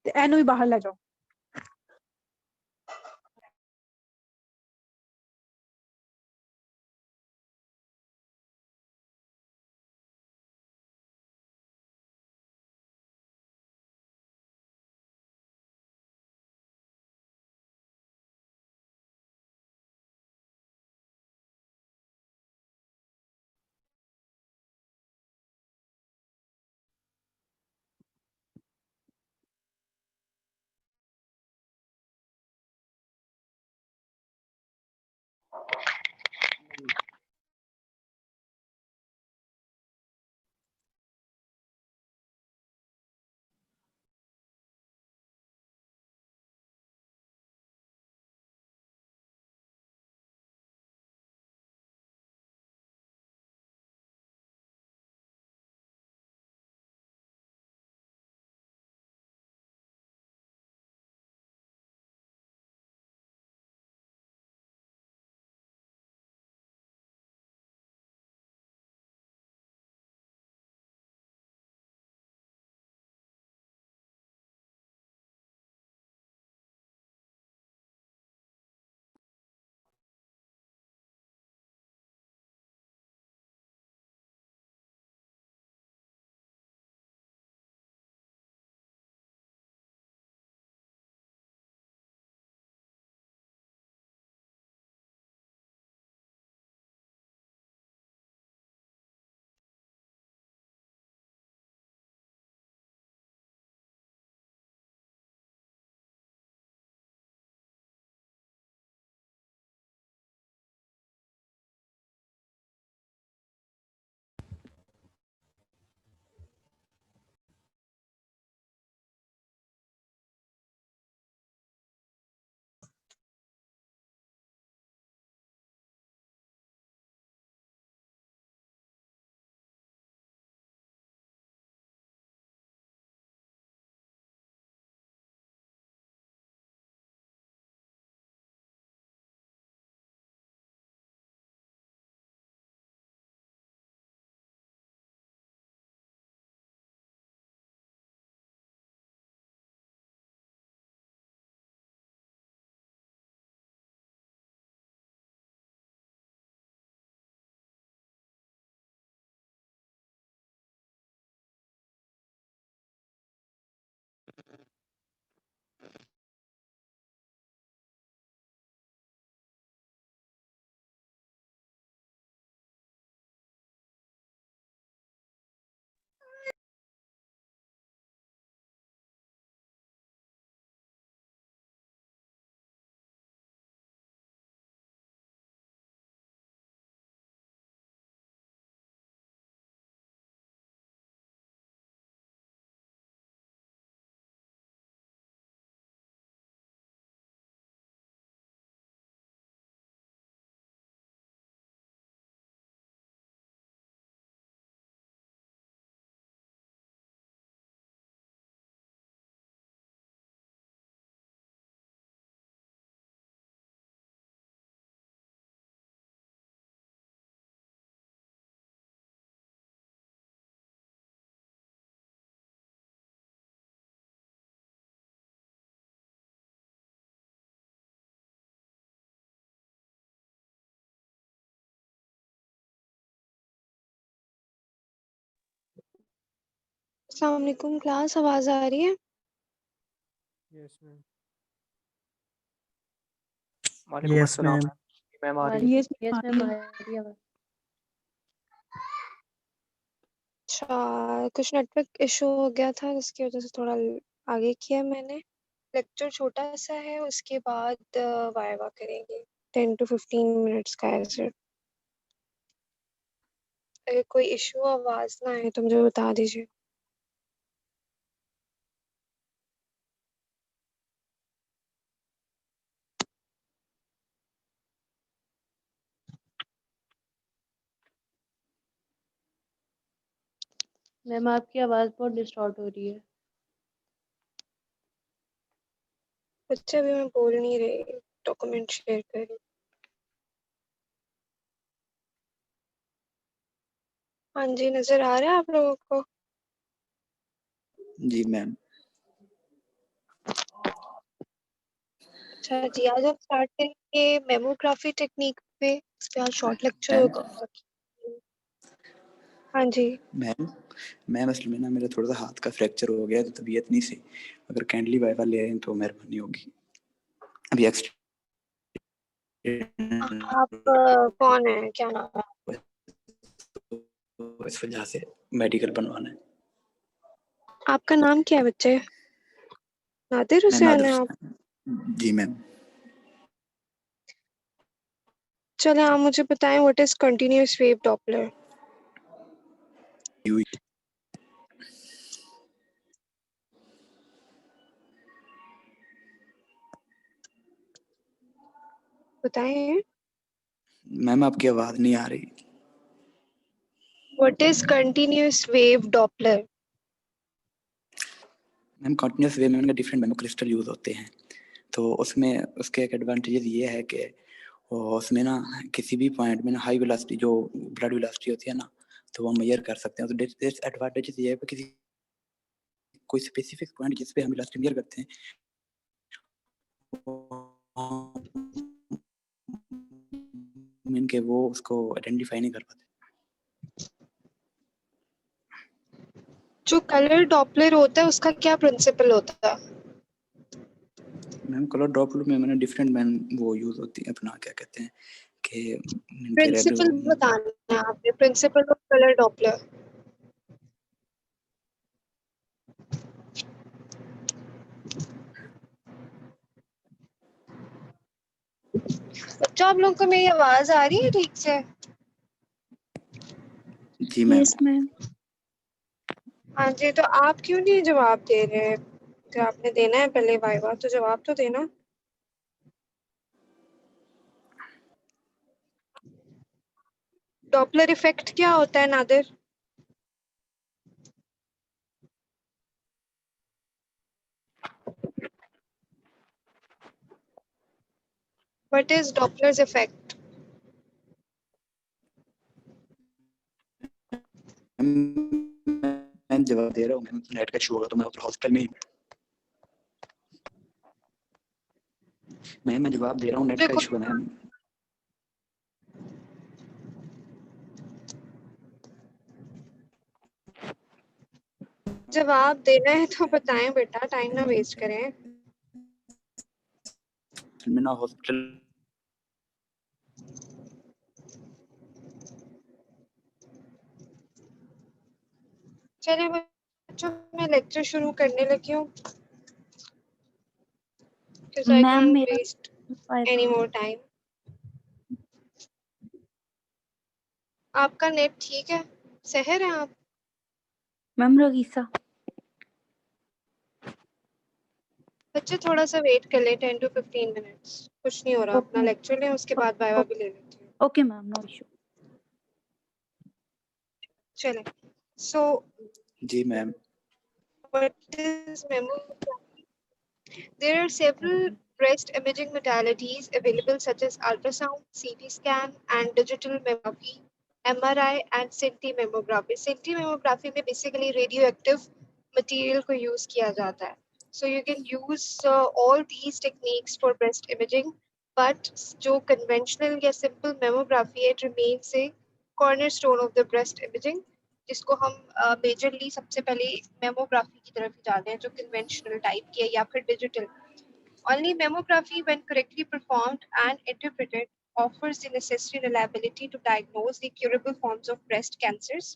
ते एनू भी बाहर ले जाओ। अस्सलाम वालेकुम क्लास, आवाज आ रही है? Yes ma'am. वालेकुम अस्सलाम मैम। आ रही है? यस मैम आ रही है। अच्छा, कुछ नेटवर्क इशू हो गया था जिसकी वजह से थोड़ा आगे किया मैंने। लेक्चर छोटा सा है, उसके बाद वाइवा करेंगे 10 to 15 मिनट्स का ऐसे। अगर कोई इशू आवाज ना आए तो मुझे बता दीजिए। मैम आपकी आवाज़ बहुत डिस्टॉर्ट हो रही है। बच्चे अभी मैं बोल नहीं रही, डॉक्यूमेंट शेयर कर रही। हाँ जी, नजर आ रहा है आप लोगों को? जी मैम। अच्छा जी, आज हम स्टार्ट करेंगे मेमोग्राफी टेक्निक पे। इस पे आज शॉर्ट लेक्चर मैम होगा। हाँ जी। मैम मैम असल में ना मेरा थोड़ा सा हाथ का फ्रैक्चर हो गया, तो तबीयत नहीं सही। अगर काइंडली वाइवा ले आए तो मेहरबानी होगी। अभी एक्स्ट्रा आप कौन है, क्या नाम है? इस वजह से मेडिकल बनवाना है। आपका नाम क्या है बच्चे? नादिर मैम हुसैन नादिर है आप? हुसैन। जी मैम। चले आप मुझे बताएं, what is continuous wave Doppler? बताएं। मैम आपकी आवाज नहीं आ रही। What is continuous wave Doppler? Ma'am continuous wave में उनके डिफरेंट मेमो क्रिस्टल यूज होते हैं, तो उसमें उसके एक एडवांटेजेस ये है कि उसमें ना किसी भी पॉइंट में ना हाई वेलोसिटी जो ब्लड वेलोसिटी होती है ना, तो वो मेजर कर सकते हैं। तो डिसएडवांटेजेस ये है कि किसी कोई स्पेसिफिक पॉइंट जिस पे हम वेलोसिटी मेजर करते हैं इनके वो उसको आइडेंटिफाई नहीं कर पाते। जो कलर डॉपलर होता है उसका क्या प्रिंसिपल होता है? मैम कलर डॉपलर में मैंने डिफरेंट मैम वो यूज होती है अपना क्या कहते हैं कि इनके रेड प्रिंसिपल बताना है आपने, प्रिंसिपल ऑफ कलर डॉपलर। बच्चों, आप लोगों को मेरी आवाज आ रही है ठीक से? जी मैम। Yes ma'am. हाँ जी, तो आप क्यों नहीं जवाब दे रहे हैं? तो आपने देना है पहले वाइवा, तो जवाब तो देना। डॉपलर इफेक्ट क्या होता है Nadir? What is Doppler's effect? मैं जवाब दे रहा हूँ मैम, नेट का इशू होगा तो मैं उधर हॉस्पिटल में ही। मैं जवाब दे रहा हूँ, नेट का इशू है मैम। जवाब देना है तो बताएं बेटा, टाइम ना वेस्ट करें। मैं ना हॉस्पिटल। चलिए बच्चों, मैं लेक्चर शुरू करने लगी हूँ, because I मैम can't मेरा waste any more time. आपका नेट ठीक है? सहर है आप? मैम रगीसा। बच्चे थोड़ा सा वेट कर ले, 10 to 15 मिनट्स, कुछ नहीं हो रहा। अपना ओके लेक्चर लें, उसके बाद वाइवा भी ले लेती हूँ। Okay ma'am, no issue. चले। So जी ma'am. what is mammography? There are several breast imaging modalities available such as ultrasound, CT scan and digital mammography, MRI and CT mammography. CT mammography में basically radioactive material को use किया जाता है. So you can use all these techniques for breast imaging, but जो conventional या simple mammography it remains a cornerstone of the breast imaging, जिसको हम majorly सबसे पहले मेमोग्राफी की तरफ जाते हैं, जो कन्वेंशनल टाइप की है या फिर digital. Only mammography, when correctly performed and interpreted, offers the necessary reliability to diagnose the curable forms of breast cancers.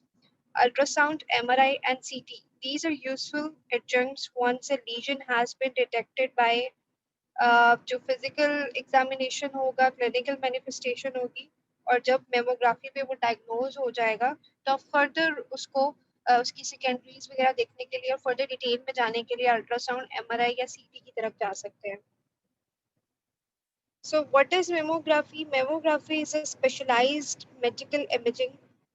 Ultrasound, MRI, and CT. These are useful adjuncts once a lesion has been detected by जो physical examination होगा, clinical manifestation होगी, और जब mammography पे वो diagnose हो जाएगा तो आप फर्दर उसको उसकी सेकेंडरीज वगैरह देखने के लिए और फर्दर डिटेल में जाने के लिए अल्ट्रासाउंड, एमआरआई या सीटी की तरफ जा सकते हैं। So what is mammography? Mammography is a specialized medical imaging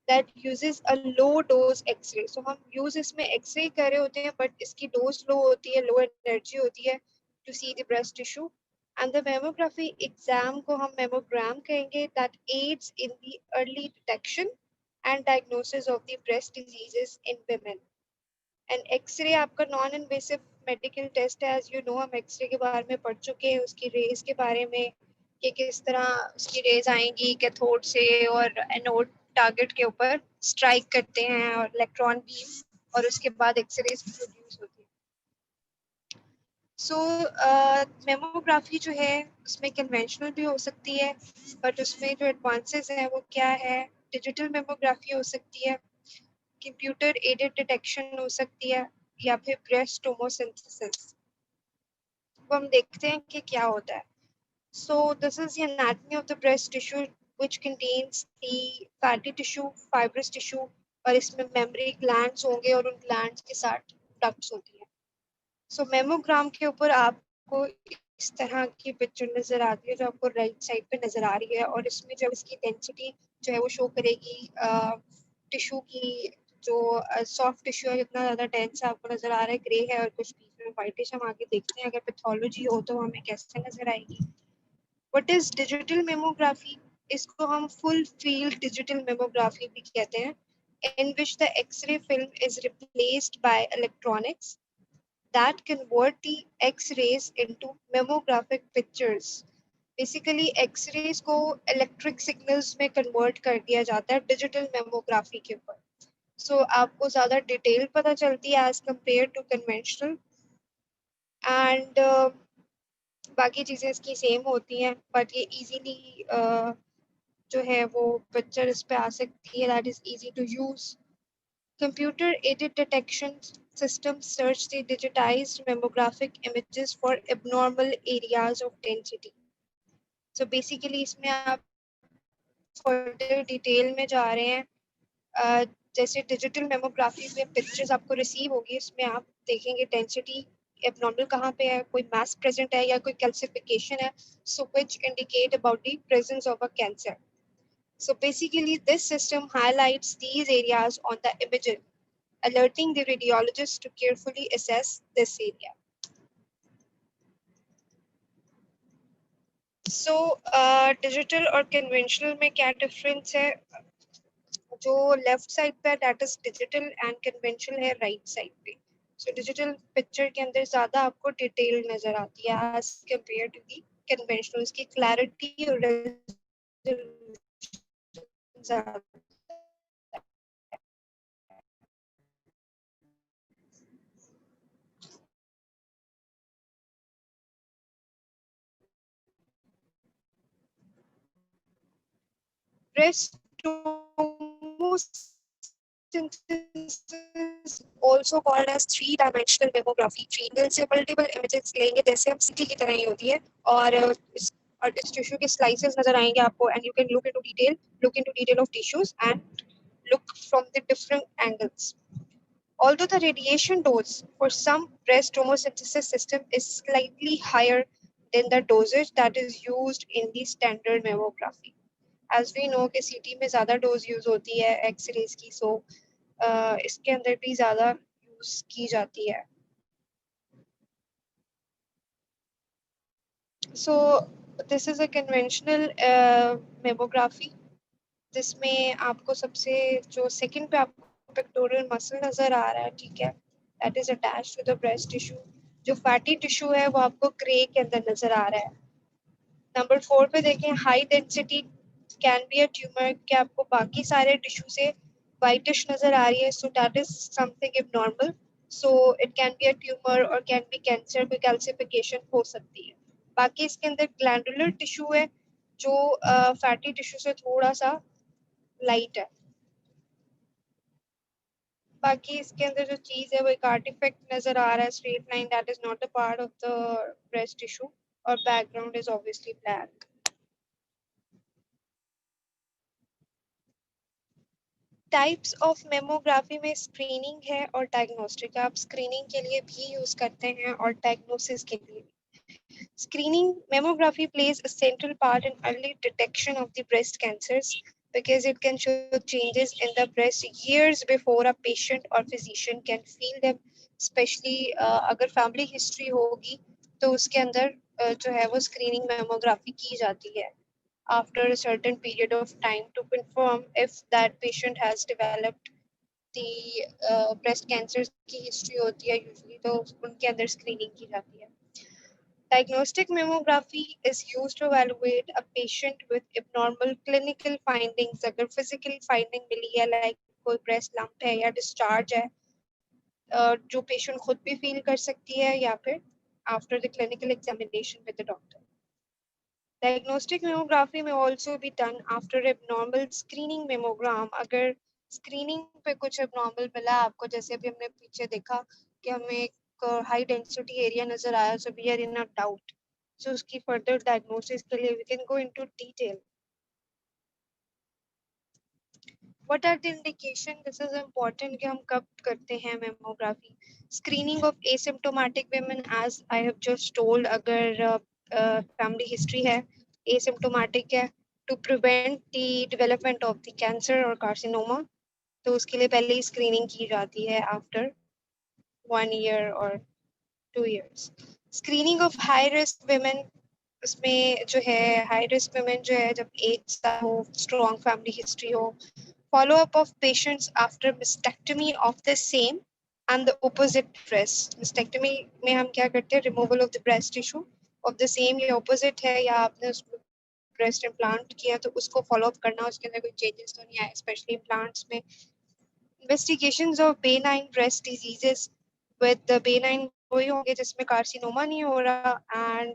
that uses a low dose X-ray. So हम use इसमें X-ray कर रहे होते हैं, but इसकी dose low होती है, low energy होती है to see the breast tissue. And the mammography exam को हम mammogram कहेंगे, that aids in the early detection and diagnosis of the breast diseases in women. And X-ray आपका non-invasive medical test है, as you know हम x ray के बारे में पढ़ चुके हैं, उसकी रेज के बारे में कि किस तरह उसकी रेज आएंगी कैथोड से और एनोड टारगेट के ऊपर स्ट्राइक करते हैं और इलेक्ट्रॉन बीम और उसके बाद एक्सरेज प्रोड्यूस होती है। सो मेमोग्राफी जो है उसमें कन्वेंशनल भी हो सकती है, बट उसमें जो एडवांसेस हैं वो क्या है, डिजिटल मेमोग्राफी हो सकती है, कंप्यूटर एडेड डिटेक्शन हो सकती है, या फिर ब्रेस्ट टोमोसिंथेसिस। तो हम देखते हैं कि क्या होता है। So this is the anatomy of the breast tissue, which contains the fatty tissue, fibrous tissue, और इसमें मेमोरी ग्लैंड्स होंगे और उन ग्लैंड्स के साथ डक्ट्स होती है। सो मेमोग्राम के ऊपर आपको इस तरह की पिक्चर नजर आती है जो आपको राइट साइड पे नजर आ रही है, और इसमें जब इसकी डेंसिटी जो है वो शो करेगी टिश्यू की, जो सॉफ्ट टिश्यू है जितना ज़्यादा डेंस आपको नजर आ रहा है, ग्रे है और कुछ बीच में वाइटिश। हम आगे देखते हैं अगर पैथोलॉजी हो तो हमें कैसे नजर आएगी। What is digital mammography? इसको हम full field digital mammography भी कहते हैं, in which the X-ray film is replaced by electronics that convert the X-rays into mammographic pictures. Basically X-rays को electric signals में convert कर दिया जाता है digital mammography के ऊपर। So आपको ज़्यादा डिटेल पता चलती है as compared to conventional, and बाकी चीज़ें इसकी सेम होती हैं, बट ये इजीली जो है वो पिक्चर इस पे आ सकती है, that is easy to use. Computer aided detection system search the digitised mammographic images for abnormal areas of density. So basically इसमें आप फर्दर डिटेल में जा रहे हैं, जैसे डिजिटल मेमोग्राफी में पिक्चर्स आपको रिसीव होगी, इसमें आप देखेंगे डेंसिटी एबनॉर्मल कहाँ पे है, कोई मास प्रेजेंट है या कोई कैल्सिफिकेशन है, so which indicate about the presence of a cancer. So basically this system highlights these areas on the images, alerting the radiologist to carefully assess this area. So digital और conventional में क्या difference है? जो left side पे that is digital and conventional है right side पे। So digital picture के अंदर ज्यादा आपको डिटेल नजर आती है as compare to the conventional, उसकी क्लैरिटी और ज्यादा। breast tomosynthesis also called as three-dimensional mammography। Female से मल्टीपल इमेजेस लेंगे जैसे हम सीटी की तरह ही होती है, और इस टिश्यू के स्लाइसेस नजर आएंगे आपको, and you can look into detail of tissues and look from the different angles. Although the radiation dose for some breast tomosynthesis system is slightly higher than the dosage that is used in the standard mammography. As we know कि CT में ज़्यादा dose use होती है X-rays की, सो इसके अंदर भी ज़्यादा यूज की जाती है। So this is a conventional mammography, जिसमें आपको सबसे जो सेकंड पे आपको पेक्टोरल मसल नजर आ रहा है, ठीक है, that is attached to the breast tissue. जो फैटी टिश्यू है वो आपको ग्रे के अंदर नजर आ रहा है। नंबर 4 पे देखें, high density can be a tumour, कि आपको बाकी सारे टिश्यू से वाइटिश नजर आ रही है, so that is something abnormal, so it can be a tumour और कैन बी कैंसर, कोई कैल्सिफिकेशन हो सकती है। बाकी इसके अंदर ग्लैंडुलर टिश्यू है जो फैटी टिश्यू से थोड़ा सा लाइट है। बाकी इसके अंदर जो चीज है वो एक आर्टिफैक्ट नजर आ रहा है, straight line, that is not a part of the breast tissue, और background is obviously black. Types of mammography में स्क्रीनिंग है और डायग्नोस्टिक। आप स्क्रीनिंग के लिए भी यूज करते हैं और डायग्नोसिस के लिए। Screening mammography plays a central part in early detection of the breast cancers because it can show changes in the breast years before a patient or physician can feel them, especially अगर family history होगी तो उसके अंदर जो है वो screening mammography की जाती है after a certain period of time to confirm if that patient has developed the breast cancer की हिस्ट्री होती है यूजुअली, तो उनके अंदर स्क्रीनिंग की जाती है। Diagnostic mammography is used to evaluate a patient with abnormal clinical findings. अगर physical finding मिली है, like कोई breast lump है या discharge है, जो patient खुद भी feel कर सकती है या फिर after the clinical examination with the doctor. Diagnostic mammography may also be done after abnormal screening mammogram. अगर screening पे कुछ abnormal मिला आपको, जैसे अभी हमने पीछे देखा कि हमें एक high density area नजर आया, so we are in a doubt. So उसकी further diagnosis के लिए we can go into detail. What are the indication? This is important कि हम कब करते हैं mammography. Screening of asymptomatic women, as I have just told, अगर family history है, asymptomatic है, to prevent the development of the cancer or carcinoma, तो उसके लिए पहले ही screening की जाती है after 1 year or 2 years. Screening of high risk women, उसमें जो है high risk women जो है जब age हो, strong family history हो, follow up of patients after mastectomy of the same and the opposite breast. Mastectomy में हम क्या करते हैं, removal of the breast tissue of the same या opposite है, या आपने उसमें breast implant किया तो उसको follow up करना, उसके अंदर कोई changes तो नहीं आए, especially implants में. Investigations of benign breast diseases, with the benign वही होंगे जिसमें carcinoma नहीं हो रहा, and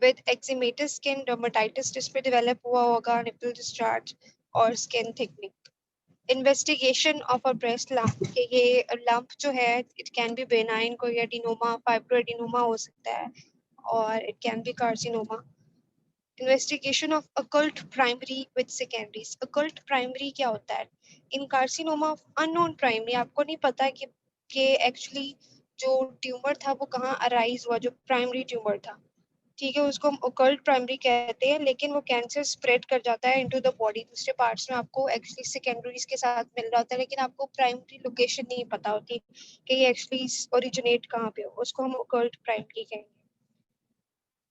with eczematous skin dermatitis जिस पे develop हुआ होगा, nipple discharge और skin thickening. Investigation of a breast lump, कि ये lump जो है it can be benign, कोई adenoma, fibroadenoma हो सकता है, और it can be carcinoma. Investigation of occult primary with secondaries. Occult primary क्या होता है? In carcinoma of unknown primary, आपको नहीं पता कि actually जो tumor था वो कहाँ arise हुआ, जो primary tumor था, ठीक है, उसको हम occult primary कहते हैं, लेकिन वो कैंसर स्प्रेड कर जाता है into the body, दूसरे पार्ट्स में आपको एक्चुअली सेकेंडरीज के साथ मिल रहा होता है, लेकिन आपको प्राइमरी लोकेशन नहीं पता होती कि ये एक्चुअली ओरिजिनेट कहाँ पे हो, उसको हम occult primary कहेंगे.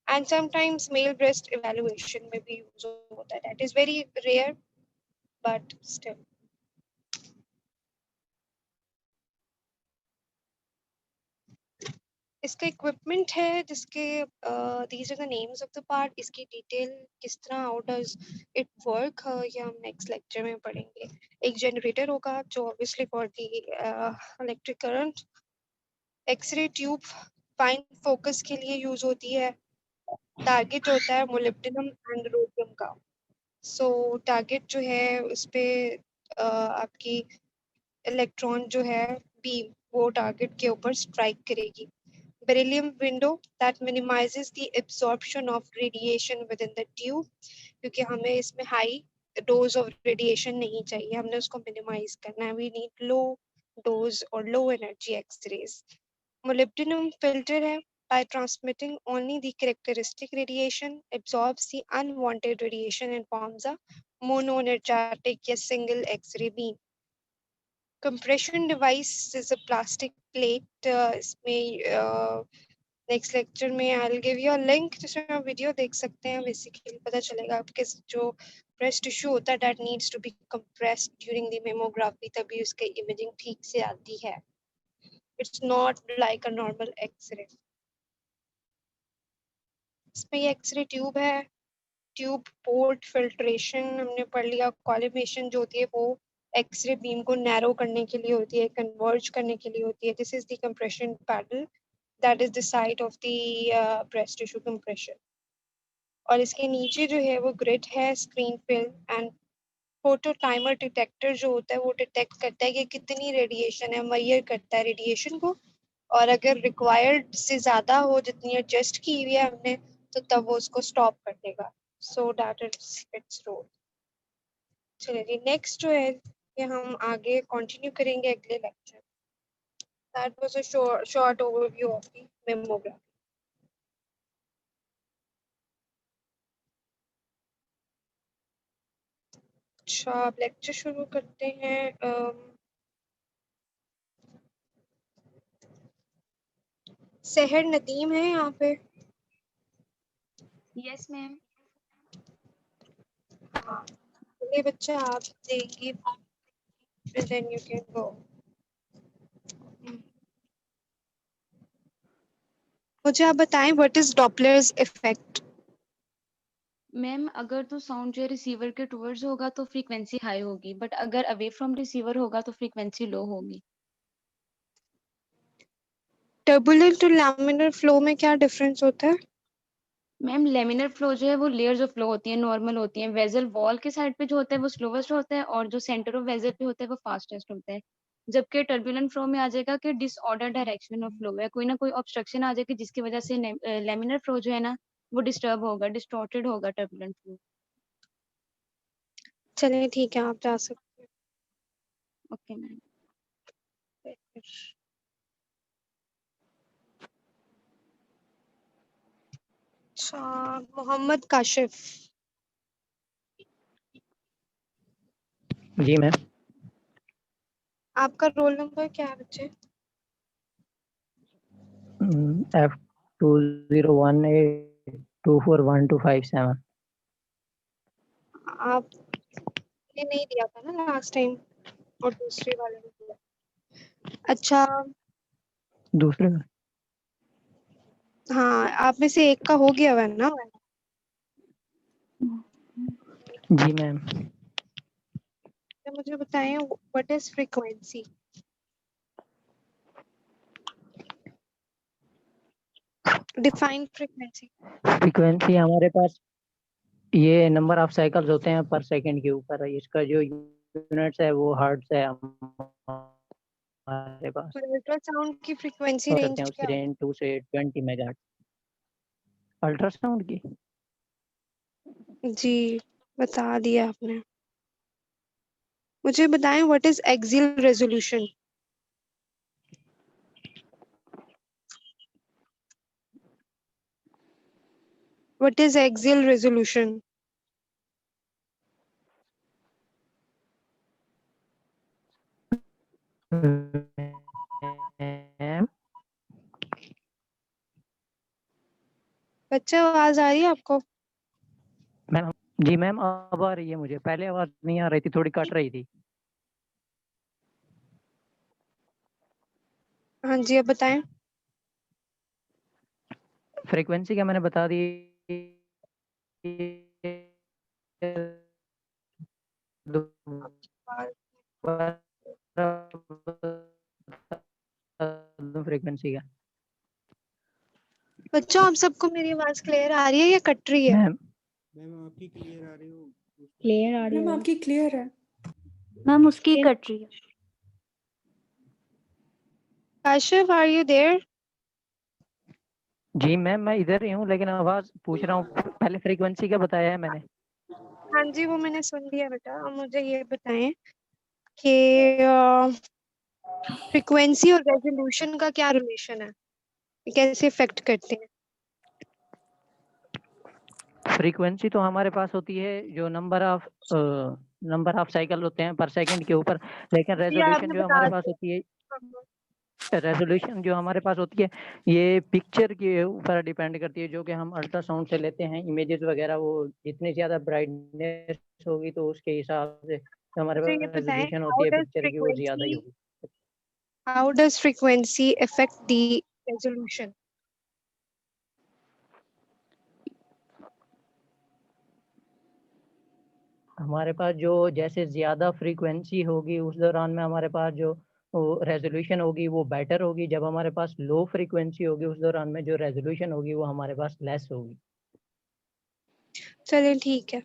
And sometimes male breast evaluation में भी यूज होता है, that is very rare but still. इसका इक्विपमेंट है जिसके these are the names of the part. इसकी डिटेल किस तरह, how does it work, ये हम नेक्स्ट लेक्चर में पढ़ेंगे. एक जनरेटर होगा जो obviously for the electric current. X ray tube fine focus के लिए यूज होती है. टारगेट होता है मोलिब्डेनम एंड रोडियम का. सो टारगेट जो है उस पे आपकी इलेक्ट्रॉन जो है बीम वो टारगेट के ऊपर स्ट्राइक करेगी. Beryllium window that minimizes the absorption of radiation within the tube, क्योंकि हमें इसमें high dose of radiation नहीं चाहिए, हमने उसको minimize करना है. We need low dose or low energy X-rays. Molybdenum filter है, by transmitting only the characteristic radiation, absorbs the unwanted radiation and forms a monoenergetic या single X-ray beam. Compression device is a plastic plate. इसमें next lecture में I'll give you a link जिसमें आप video देख सकते हैं. Basically पता चलेगा आपके जो ब्रेस्ट टिश्यू होता है that needs to be compressed during the mammography, तभी उसकी इमेजिंग ठीक से आती है. It's not like a normal X-ray. इसमें ये X-ray ट्यूब है. ट्यूब पोर्ट फिल्ट्रेशन हमने पढ़ लिया. कॉलिमेशन जो होती है वो एक्सरे बीम को नैरो करने के लिए होती है, कन्वर्ज करने के लिए होती है. This is the compression paddle, that is the site of the breast tissue compression. और इसके नीचे जो है वो ग्रिड है, screen film and photo timer detector जो होता है वो डिटेक्ट करता है कि कितनी रेडिएशन है, मेजर करता है रेडिएशन को, और अगर रिक्वायर्ड से ज्यादा हो जितनी एडजस्ट की हुई है हमने तो तब वो उसको स्टॉप कर देगा. So that is its role. चलिए नेक्स्ट जो है ये हम आगे कंटिन्यू करेंगे अगले lecture. That was a short overview of the mammography. अच्छा, अब लेक्चर शुरू करते हैं. सहर नदीम है यहाँ पे? Yes ma'am. ये बच्चा आप देंगे and then you can go. मुझे आप बताएं what is Doppler's effect? Ma'am अगर तो साउंड जो है रिसीवर के टुवर्ड्स होगा तो फ्रीक्वेंसी हाई होगी, बट अगर अवे फ्रॉम रिसीवर होगा तो फ्रीक्वेंसी लो होगी। टर्बुलेंट और लैमिनर फ्लो में क्या डिफरेंस होता है? मैम लेमिनर फ्लो जो है वो लेयर्स ऑफ फ्लो होती है, नॉर्मल होती है। वेजल वॉल के साइड पे जो होता है वो स्लोवेस्ट होता है और जो सेंटर ऑफ वेजल पे होता है वो फास्टेस्ट होता है। जबकि टर्बुलेंट फ्लो में आ जाएगा कि डिसऑर्डर डायरेक्शन ऑफ फ्लो है, कोई ना कोई ऑब्स्ट्रक्शन आ जाएगी जिसकी वजह से लेमिनर फ्लो जो है ना वो डिस्टर्ब होगा, डिस्टॉर्टेड होगा टर्बुलेंट फ्लो। चलिए ठीक है, आप जा सकते ओके मैम। हैं। अच्छा, मोहम्मद काशिफ, जी मैम। आपका रोल नंबर क्या है बच्चे? F2018241257। आपने नहीं दिया था ना लास्ट टाइम, और दूसरे वाले ने दिया। अच्छा, दूसरे में हाँ, आप में से एक का हो गया है ना? जी मैम। तो मुझे बताएं what is frequency? Define frequency. Frequency हमारे पास ये नंबर ऑफ साइकिल्स होते हैं पर सेकंड के ऊपर है, इसका जो यूनिट्स है वो हर्ट्ज है हमारे पास। अल्ट्रासाउंड की फ्रीक्वेंसी करते रेंज हैं उसकी क्या है? रेंज 2 से 20 मेगाहर्ट्ज। अल्ट्रासाउंड की जी बता दिया आपने। मुझे बताएं what is axial resolution? What is axial resolution? बच्चा आवाज आ रही है आपको? मैम जी मैम अब आ रही है मुझे, पहले आवाज नहीं आ रही थी, थोड़ी कट रही थी। हाँ जी, अब बताएं। फ्रीक्वेंसी क्या मैंने बता दी। फ्रीक्वेंसी का बच्चों, आप सबको मेरी आवाज क्लियर आ रही है या कट रही है? मैम मैम आपकी क्लियर आ रही हो? क्लियर आ रही मैम है। आपकी क्लियर है। मैम उसकी कट रही है। Kashif, are you there? जी मैम मैं इधर ही हूँ, लेकिन आवाज पूछ रहा हूँ, पहले फ्रीक्वेंसी का बताया है मैंने। हाँ जी, वो मैंने सुन लिया बेटा। अब मुझे ये बताएं कि फ्रीक्वेंसी और रेजोल्यूशन का क्या रिलेशन है, ये कैसे इफेक्ट करते हैं? फ्रीक्वेंसी तो हमारे पास होती है जो नंबर ऑफ साइकिल होते हैं पर सेकंड के ऊपर, लेकिन जी, रेजोल्यूशन आपने जो बता हमारे पास दिया। होती है, रेजोल्यूशन जो हमारे पास होती है ये पिक्चर के ऊपर डिपेंड करती है, जो कि हम अल्ट्रासाउंड से लेते हैं इमेजेस वगैरह। वो जितनी ज्यादा ब्राइटनेस होगी तो उसके हिसाब से जो हमारे मुझे ये पास बताएं, रेजोल्यूशन होती है पिक्चर की वो ज्यादा ही होगी। How does frequency affect the resolution? हमारे पास जो जैसे ज्यादा फ्रीक्वेंसी होगी उस दौरान में हमारे पास जो रेजोल्यूशन होगी वो बेटर होगी, जब हमारे पास लो फ्रीक्वेंसी होगी उस दौरान में जो रेजोल्यूशन होगी वो हमारे पास लेस होगी। चलिए ठीक है।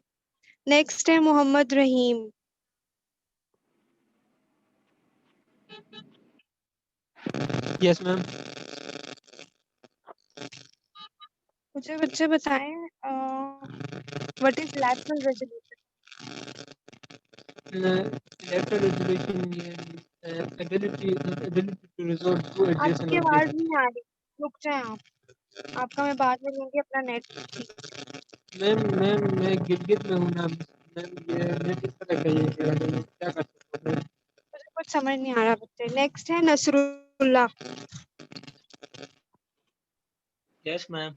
नेक्स्ट है मोहम्मद रहीम। Yes ma'am. मुझे बच्चे बताएं what is lateral resolution? Lateral resolution ability to resolve two adjacent आपकी आवाज objects. नहीं आ रही, रुक जाए आप। आपका मैं बाद में लूंगी अपना नेट। मैम मैं गिलगित में हूँ ना मैम, ये नेट इस तरह का ये क्या कर सकता हूँ? मुझे कुछ समझ नहीं आ रहा बच्चे। नेक्स्ट है नसरुल्लाह। Yes ma'am.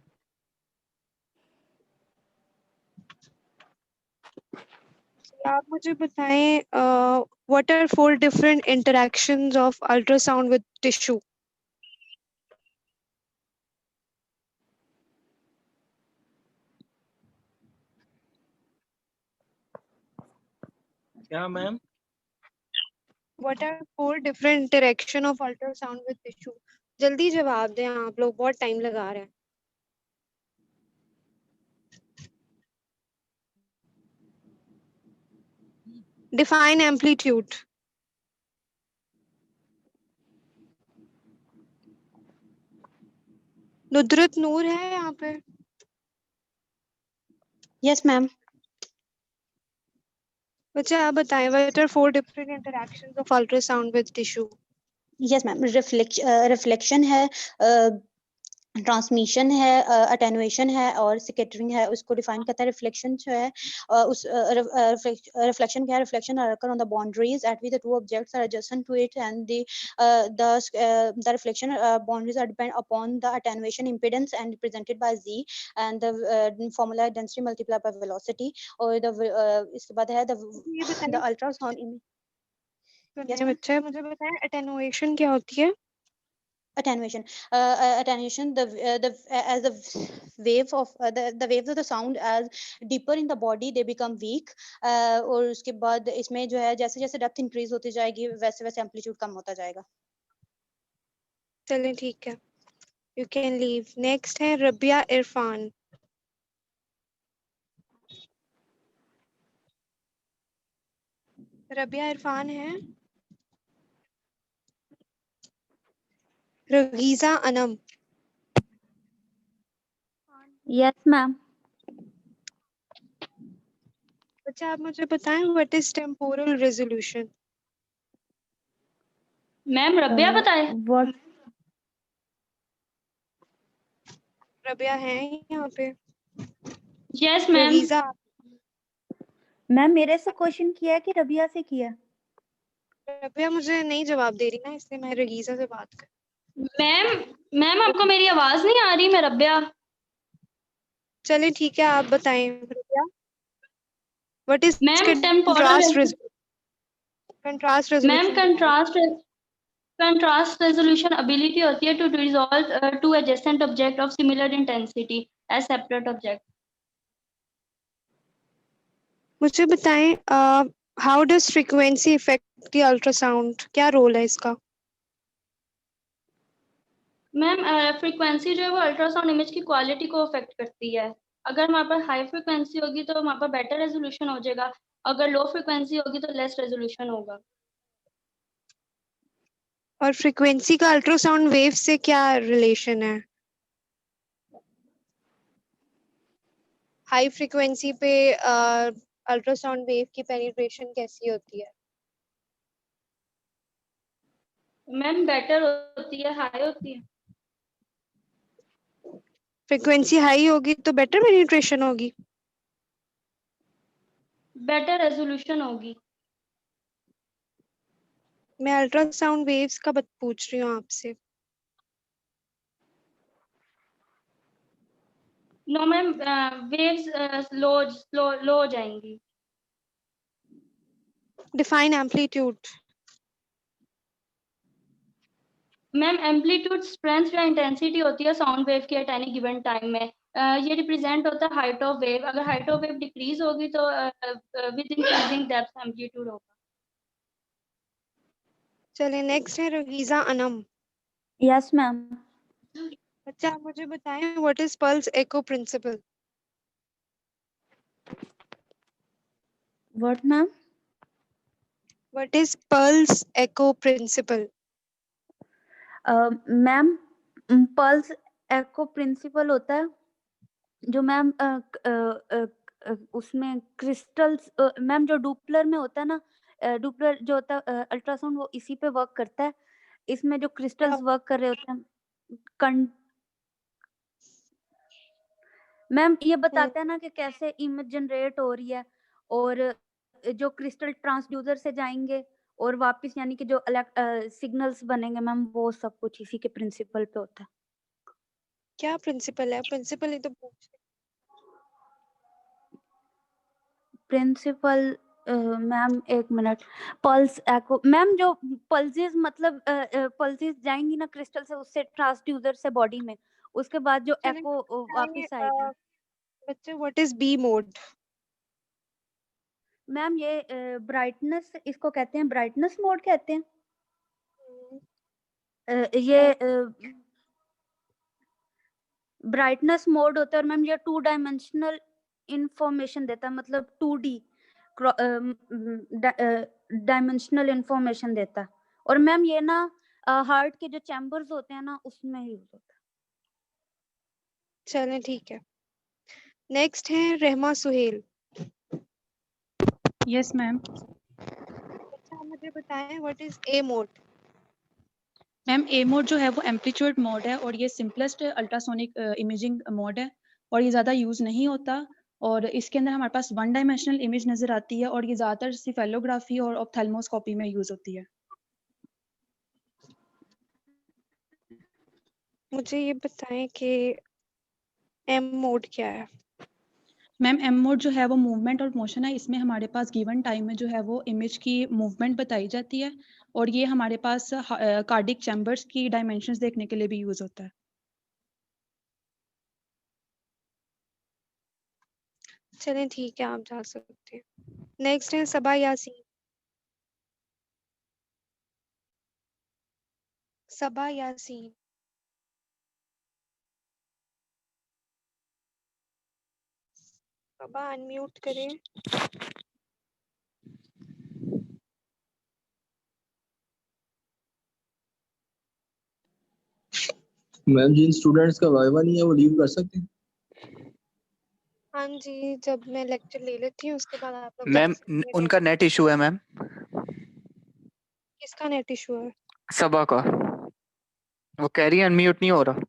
आप मुझे बताएं what are 4 different interactions of ultrasound with tissue? क्या ma'am? What are 4 different interaction of ultrasound with tissue? जल्दी जवाब दें आप लोग, बहुत टाइम लगा रहे हैं। Define amplitude. नुदरत नूर है यहाँ पे? Yes ma'am. बच्चे आप बताएं what are 4 different interactions of ultrasound with tissue? Yes ma'am, reflection है, ट्रांसमिशन है, अटेनुएशन है और स्कैटरिंग है। उसको डिफाइन करता है। रिफ्लेक्शन जो है उस रिफ्लेक्शन क्या है? Reflection occur on the boundaries at which the two objects are adjacent to it, and the reflection boundaries are depend upon the attenuation impedance and represented by z, and the formula density multiplied by velocity. और इसके बाद है the ultrasound image. Yes, बच्चे मुझे बताएं attenuation क्या होती है? Attenuation, as the waves of the sound as deeper in the body they become weak, और उसके बाद इसमें जो है जैसे जैसे डेप्थ इंक्रीज होती जाएगी वैसे वैसे एम्पलीट्यूड कम होता जाएगा। चलें ठीक है, you can leave. Next है रबिया इरफान। रबिया इरफान है? रगीजा अनम। Yes ma'am. बच्चा आप मुझे बताएं what is temporal resolution? Ma'am Rabia बताए। व्हाट? रबिया है यहाँ पे? Yes ma'am. रगीजा मैम मेरे से क्वेश्चन किया है कि रबिया से किया? रबिया मुझे नहीं जवाब दे रही ना, इसलिए मैं रगीजा से बात कर। मैम आपको मेरी आवाज नहीं आ रही? मैं रबिया। चलिए ठीक है, आप बताएं Rabia. What is ma'am contrast resolution? Contrast ma'am resolution contrast resolution ability होती है to resolve two adjacent object of similar intensity as separate object. मुझे बताएं how does frequency affect the ultrasound? क्या रोल है इसका? मैम फ्रीक्वेंसी जो है वो अल्ट्रासाउंड इमेज की क्वालिटी को अफेक्ट करती है। अगर वहाँ पर हाई फ्रीक्वेंसी होगी तो वहाँ पर बेटर रेजोल्यूशन हो जाएगा, अगर लो फ्रीक्वेंसी होगी तो लेस रेजोल्यूशन होगा। और फ्रीक्वेंसी का अल्ट्रासाउंड वेव से क्या रिलेशन है? हाई फ्रीक्वेंसी पे अल्ट्रासाउंड वेव की पेनिट्रेशन कैसी होती है? मैम बेटर होती है, हाई होती है। फ्रीक्वेंसी हाई होगी तो बेटर पेनिट्रेशन होगी? बेटर रेजोल्यूशन होगी। मैं अल्ट्रासाउंड वेव्स का पूछ रही हूँ आपसे। नो मैम, वेव्स लो हो जाएंगी। Define amplitude. Ma'am amplitude strength या इंटेंसिटी होती है साउंड वेव की एट एनी गिवन टाइम में। ये रिप्रेजेंट होता है हाइट ऑफ वेव। अगर हाइट ऑफ वेव डिक्रीज होगी तो विद इंक्रीजिंग डेप्थ एम्पलीट्यूड होगा। चलिए नेक्स्ट है रगीजा अनम। Yes ma'am. अच्छा आप मुझे बताएं what is pulse echo principle? What ma'am? What is pulse echo principle? Ma'am pulse echo principle होता है जो मैम उसमें क्रिस्टल्स मैम जो डुपलर में होता है ना, डुपलर जो होता है अल्ट्रासाउंड वो इसी पे वर्क करता है। इसमें जो क्रिस्टल्स वर्क कर रहे होते हैं मैम ये बताता है ना कि कैसे इमेज जनरेट हो रही है, और जो क्रिस्टल ट्रांसड्यूसर से जाएंगे और वापस यानी कि जो सिग्नल्स बनेंगे मैम वो सब कुछ इसी के प्रिंसिपल पे होता है। क्या प्रिंसिपल है? प्रिंसिपल ही तो पूछ प्रिंसिपल मैम एक मिनट, पल्स एको मैम, जो पल्सेस मतलब पल्सेस जाएंगी ना क्रिस्टल से, उससे ट्रांसड्यूसर से बॉडी में, उसके बाद जो चलिए एको वापस आएगी। बच्चे what is B mode? Ma'am ये ब्राइटनेस, इसको कहते हैं ब्राइटनेस मोड कहते हैं। ये ब्राइटनेस मोड होता है और मैम ये 2 डायमेंशनल इंफॉर्मेशन देता है, मतलब 2D डायमेंशनल इंफॉर्मेशन देता है। और मैम ये ना हार्ट के जो चैम्बर्स होते हैं ना, उसमें यूज होता है। चलें ठीक है। नेक्स्ट है रहमा सुहेल। Yes ma'am. अच्छा मुझे बताएं what is A mode? Ma'am A mode जो है वो एम्पलीट्यूड मोड है और ये सिंपलेस्ट अल्ट्रासोनिक इमेजिंग मोड है और ये ज़्यादा यूज़ नहीं होता और इसके अंदर हमारे पास 1 डायमेंशनल इमेज नज़र आती है और ये ज़्यादातर सिफेलोग्राफी और ऑप्थेल्मोस्कोपी में यूज़ होती है। मुझे ये बताएं कि एम मोड क्या है? मैम एम मोड जो है वो मूवमेंट और मोशन है, इसमें हमारे पास गिवन टाइम में जो है वो इमेज की मूवमेंट बताई जाती है और ये हमारे पास कार्डिक चैम्बर्स की डायमेंशंस देखने के लिए भी यूज़ होता है। चलें ठीक है, आप जा सकते हैं। नेक्स्ट है सबा यासीन। सबा यासीन। सबा अनम्यूट करें। मैम जिन स्टूडेंट्स का वाइवा नहीं है वो लीव कर सकते हैं? हाँ जी, जब मैं लेक्चर ले लेती हूँ उसके बाद आप लोग जा मैम सकते हैं। उनका नेट इशू है मैम। किसका नेट इशू है? सबा का, वो कह रही है अनम्यूट नहीं हो रहा।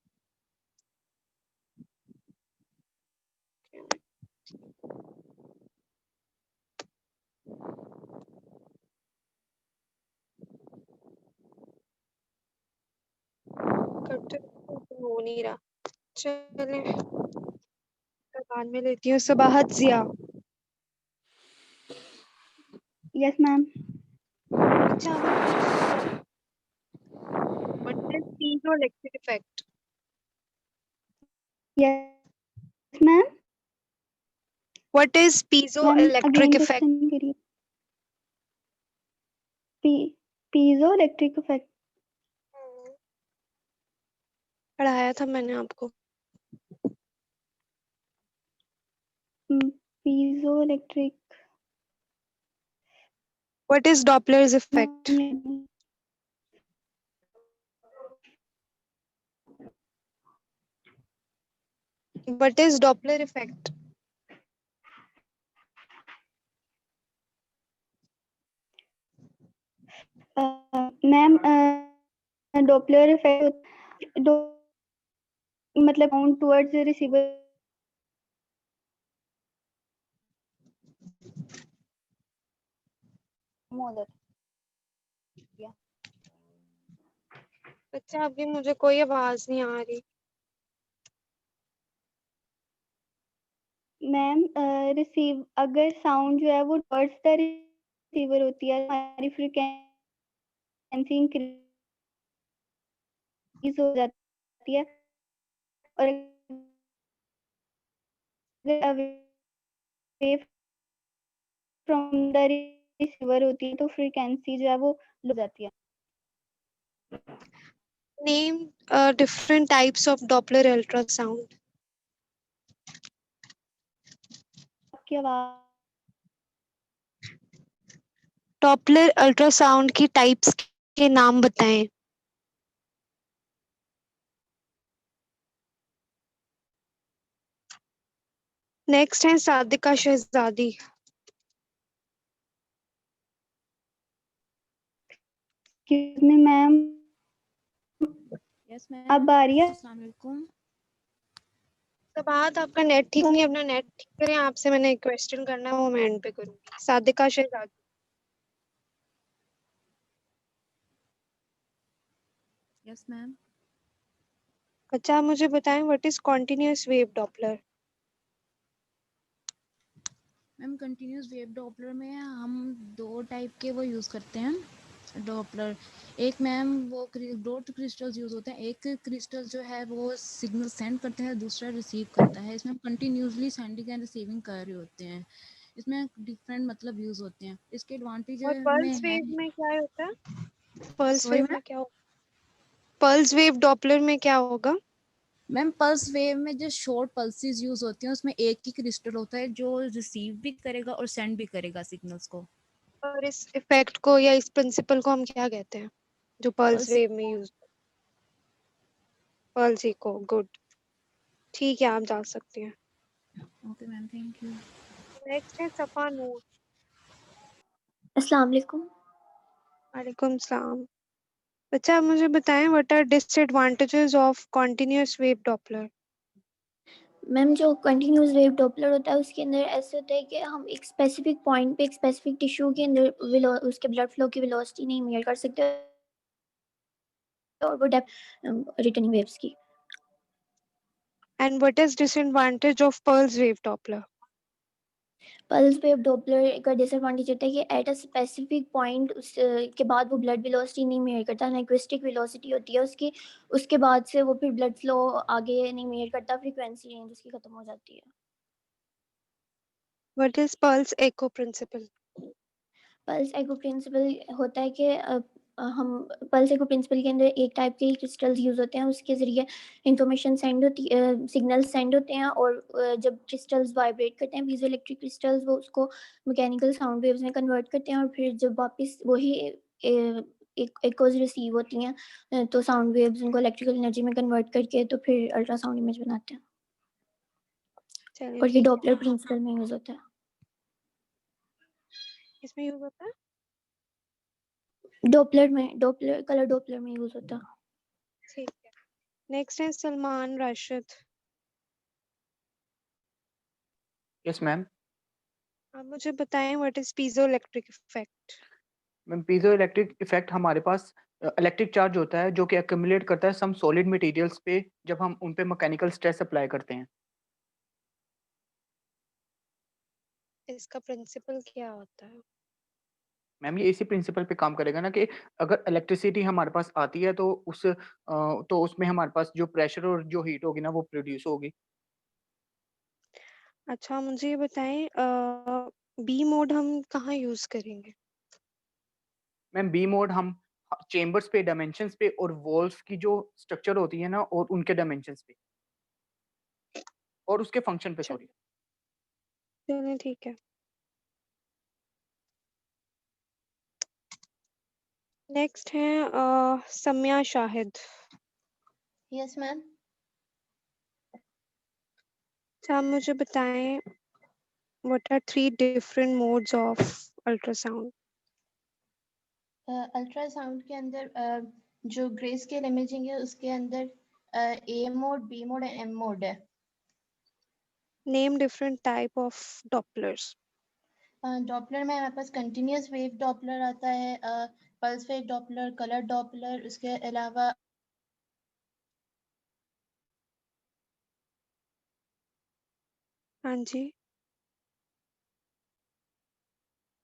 करते हो नहीं रहा। चलें बाद में लेती हूँ। सबाहत जिया। Yes ma'am. अच्छा what is piezoelectric effect? Yes ma'am. What is ma'am piezoelectric again effect? Question करिए। पीजो इलेक्ट्रिक इफेक्ट पढ़ाया था मैंने आपको। Piezoelectric. What is Doppler's effect? What is Doppler effect? Ma'am Doppler effect मतलब count towards the receiver. अच्छा अभी मुझे कोई आवाज नहीं आ रही। मैम रिसीव अगर साउंड जो है वो टुवर्ड्स द रिसीवर होती है, हमारी फ्रीक्वेंसी इंक्रीज हो जाती है और अवे फ्रॉम द रिसीवर होती है तो फ्रीक्वेंसी जो है वो लो जाती है। Name different types of Doppler ultrasound. आपकी आवाज। डॉपलर अल्ट्रासाउंड की टाइप्स के नाम बताएं। नेक्स्ट है सादिका शहजादी। Ma'am yes ma'am. अब आ रही है? अस्सलाम वालेकुम। सबाहत आपका नेट ठीक नहीं, अपना नेट ठीक करें। आपसे मैंने एक क्वेश्चन करना है, वो मैं एंड पे करूंगी। सादिका शहजादी। Yes ma'am. अच्छा मुझे बताएं what is continuous wave Doppler? Ma'am continuous wave Doppler में हम 2 टाइप के वो यूज़ करते हैं डॉपलर। एक मैम वो डॉट क्रिस्टल्स यूज़ होते हैं। एक क्रिस्टल जो है वो सिग्नल सेंड करता है, दूसरा रिसीव करता है। इसमें हम कंटिन्यूसली सेंडिंग एंड रिसीविंग कर रहे होते हैं। इसमें डिफरेंट मतलब यूज़ होते हैं। इसके एडवांटेज और में पल्स है। वेव में क्या होता है? Pulse sorry wave ma'am? में क्या होगा? पल्स वेव डॉपलर में क्या होगा? मैम पल्स वेव में जो शॉर्ट पल्सेस यूज होती हैं उसमें एक ही क्रिस्टल होता है जो रिसीव भी करेगा और सेंड भी करेगा सिग्नल्स को। और इस इफेक्ट को या इस प्रिंसिपल को हम क्या कहते हैं जो पल्स पल्स वेव में यूज? Pulse eco. गुड, ठीक है, आप जा सकती हैं। Okay ma'am, thank you. Next है सफा नूर। अस्सलाम वालेकुम। वालेकुम सलाम। अच्छा, आप मुझे बताएं what are disadvantages of continuous wave Doppler? Ma'am जो कंटिन्यूस वेव डॉपलर होता है उसके अंदर ऐसे होता है कि हम एक स्पेसिफिक पॉइंट पे एक स्पेसिफिक टिश्यू के अंदर उसके ब्लड फ्लो की वेलोसिटी नहीं मेजर कर सकते और वो डेप्थ रिटर्निंग वेव्स की। And what is disadvantage of pulse wave Doppler? Pulse wave Doppler का डिसएडवांटेज होता है कि एट अ स्पेसिफिक पॉइंट उसके बाद वो ब्लड वेलोसिटी नहीं मेजर करता, नाइक्विस्टिक वेलोसिटी होती है उसकी, उसके बाद से वो फिर ब्लड फ्लो आगे नहीं मेजर करता, फ्रीक्वेंसी रेंज उसकी खत्म हो जाती है। What is pulse echo principle? Pulse echo principle होता है कि हम पल्स एको प्रिंसिपल के अंदर एक टाइप के क्रिस्टल्स यूज होते हैं, उसके ज़रिए इंफॉर्मेशन सेंड होती सिग्नल सेंड होते हैं और जब क्रिस्टल्स वाइब्रेट करते हैं पीजो इलेक्ट्रिक क्रिस्टल्स वो उसको मैकेनिकल साउंड वेव्स में कन्वर्ट करते हैं और फिर जब वापस वही एक एकोज रिसीव होती हैं तो साउंड वेव्स उनको इलेक्ट्रिकल एनर्जी में कन्वर्ट करके तो फिर अल्ट्रासाउंड इमेज बनाते हैं। चलिए और ये ठीक है। डॉपलर प्रिंसिपल में यूज होता है। इसमें यूज होता है डॉपलर में, डॉपलर कलर डॉपलर में यूज होता है। ठीक है। नेक्स्ट है सलमान राशिद। Yes ma'am. आप मुझे बताएं what is piezo electric effect? Ma'am piezoelectric effect हमारे पास इलेक्ट्रिक चार्ज होता है जो कि एक्यूमुलेट करता है सम सॉलिड मटेरियल्स पे जब हम उन पे मैकेनिकल स्ट्रेस अप्लाई करते हैं। इसका प्रिंसिपल क्या होता है? मैम ये इसी प्रिंसिपल पे काम करेगा ना कि अगर इलेक्ट्रिसिटी हमारे पास आती है तो तो उसमें हमारे पास जो प्रेशर और जो हीट होगी ना वो प्रोड्यूस होगी। अच्छा, मुझे ये बताएं बी मोड हम कहाँ यूज करेंगे? मैम बी मोड हम चेम्बर्स पे, डायमेंशंस पे और वॉल्स की जो स्ट्रक्चर होती है ना और उनके डायमेंशंस पे और उसके फंक्शन पे, सॉरी। चलिए ठीक है। नेक्स्ट है सम्या शाहिद। Yes ma'am. अच्छा, आप मुझे बताएं what are 3 different modes of ultrasound? Ultrasound के अंदर जो ग्रे स्केल इमेजिंग है उसके अंदर A mode, B mode and M mode है। Name different type of Dopplers. Doppler में हमारे पास कंटिन्यूअस वेव डॉपलर आता है, pulse wave Doppler, colour Doppler, उसके अलावा हाँ जी।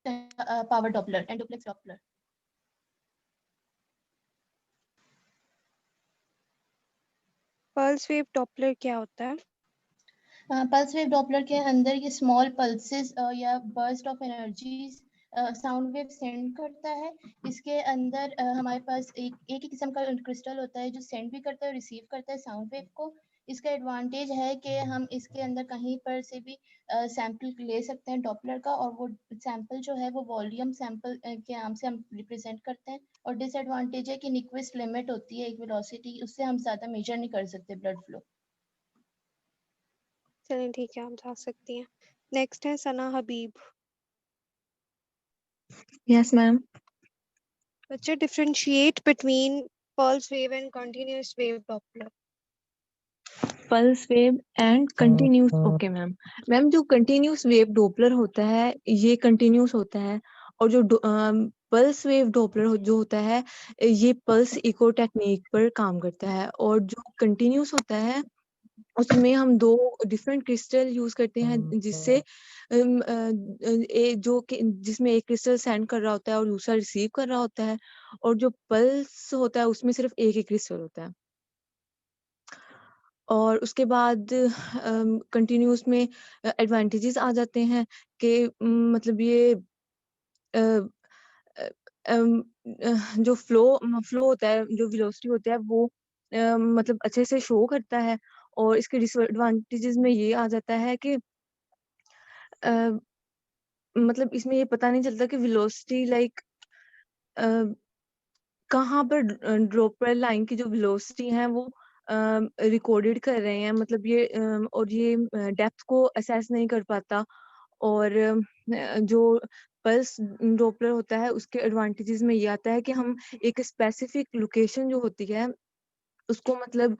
Power Doppler and duplex Doppler. Pulse wave Doppler क्या होता है? पल्स वेव डॉपलर के अंदर ये स्मॉल पल्सेस या burst of energies sound wave send करता है। इसके अंदर हमारे पास एक ही किस्म का क्रिस्टल होता है जो सेंड भी करता है और रिसीव करता है साउंड वेव को। इसका एडवांटेज है कि हम इसके अंदर कहीं पर से भी सैंपल ले सकते हैं डॉपलर का, और वो सैंपल जो है वो वॉल्यूम सैंपल के नाम से हम रिप्रेजेंट करते हैं। और डिसएडवांटेज है कि निक्विस्ट लिमिट होती है एक वेलोसिटी, उससे हम ज़्यादा मेजर नहीं कर सकते ब्लड फ्लो। चलिए ठीक है, आप जा सकती हैं। नेक्स्ट है सना हबीब। Yes, ma'am. बच्चे differentiate between pulse wave and continuous wave doppler. Pulse wave and continuous. Okay, ma'am. Ma'am जो continuous wave doppler होता है ये continuous होता है और जो pulse wave doppler जो होता है ये pulse echo technique पर काम करता है और जो continuous होता है उसमें हम 2 डिफरेंट क्रिस्टल यूज करते हैं जिससे जिसमें एक क्रिस्टल सेंड कर रहा होता है और दूसरा रिसीव कर रहा होता है, और जो पल्स होता है उसमें सिर्फ एक ही क्रिस्टल होता है। और उसके बाद कंटिन्यूस में एडवांटेजेस आ जाते हैं कि मतलब ये जो फ्लो होता है, जो वेलोसिटी होता है वो मतलब अच्छे से शो करता है। और इसके डिसएडवांटेजेस में ये आ जाता है कि मतलब इसमें ये पता नहीं चलता कि वेलोसिटी लाइक कहाँ पर ड्रॉपर लाइन की जो वेलोसिटी है वो रिकॉर्डेड कर रहे हैं, मतलब ये और ये डेप्थ को असेस नहीं कर पाता। और जो पल्स डॉपलर होता है उसके एडवांटेजेस में ये आता है कि हम एक स्पेसिफिक लोकेशन जो होती है उसको मतलब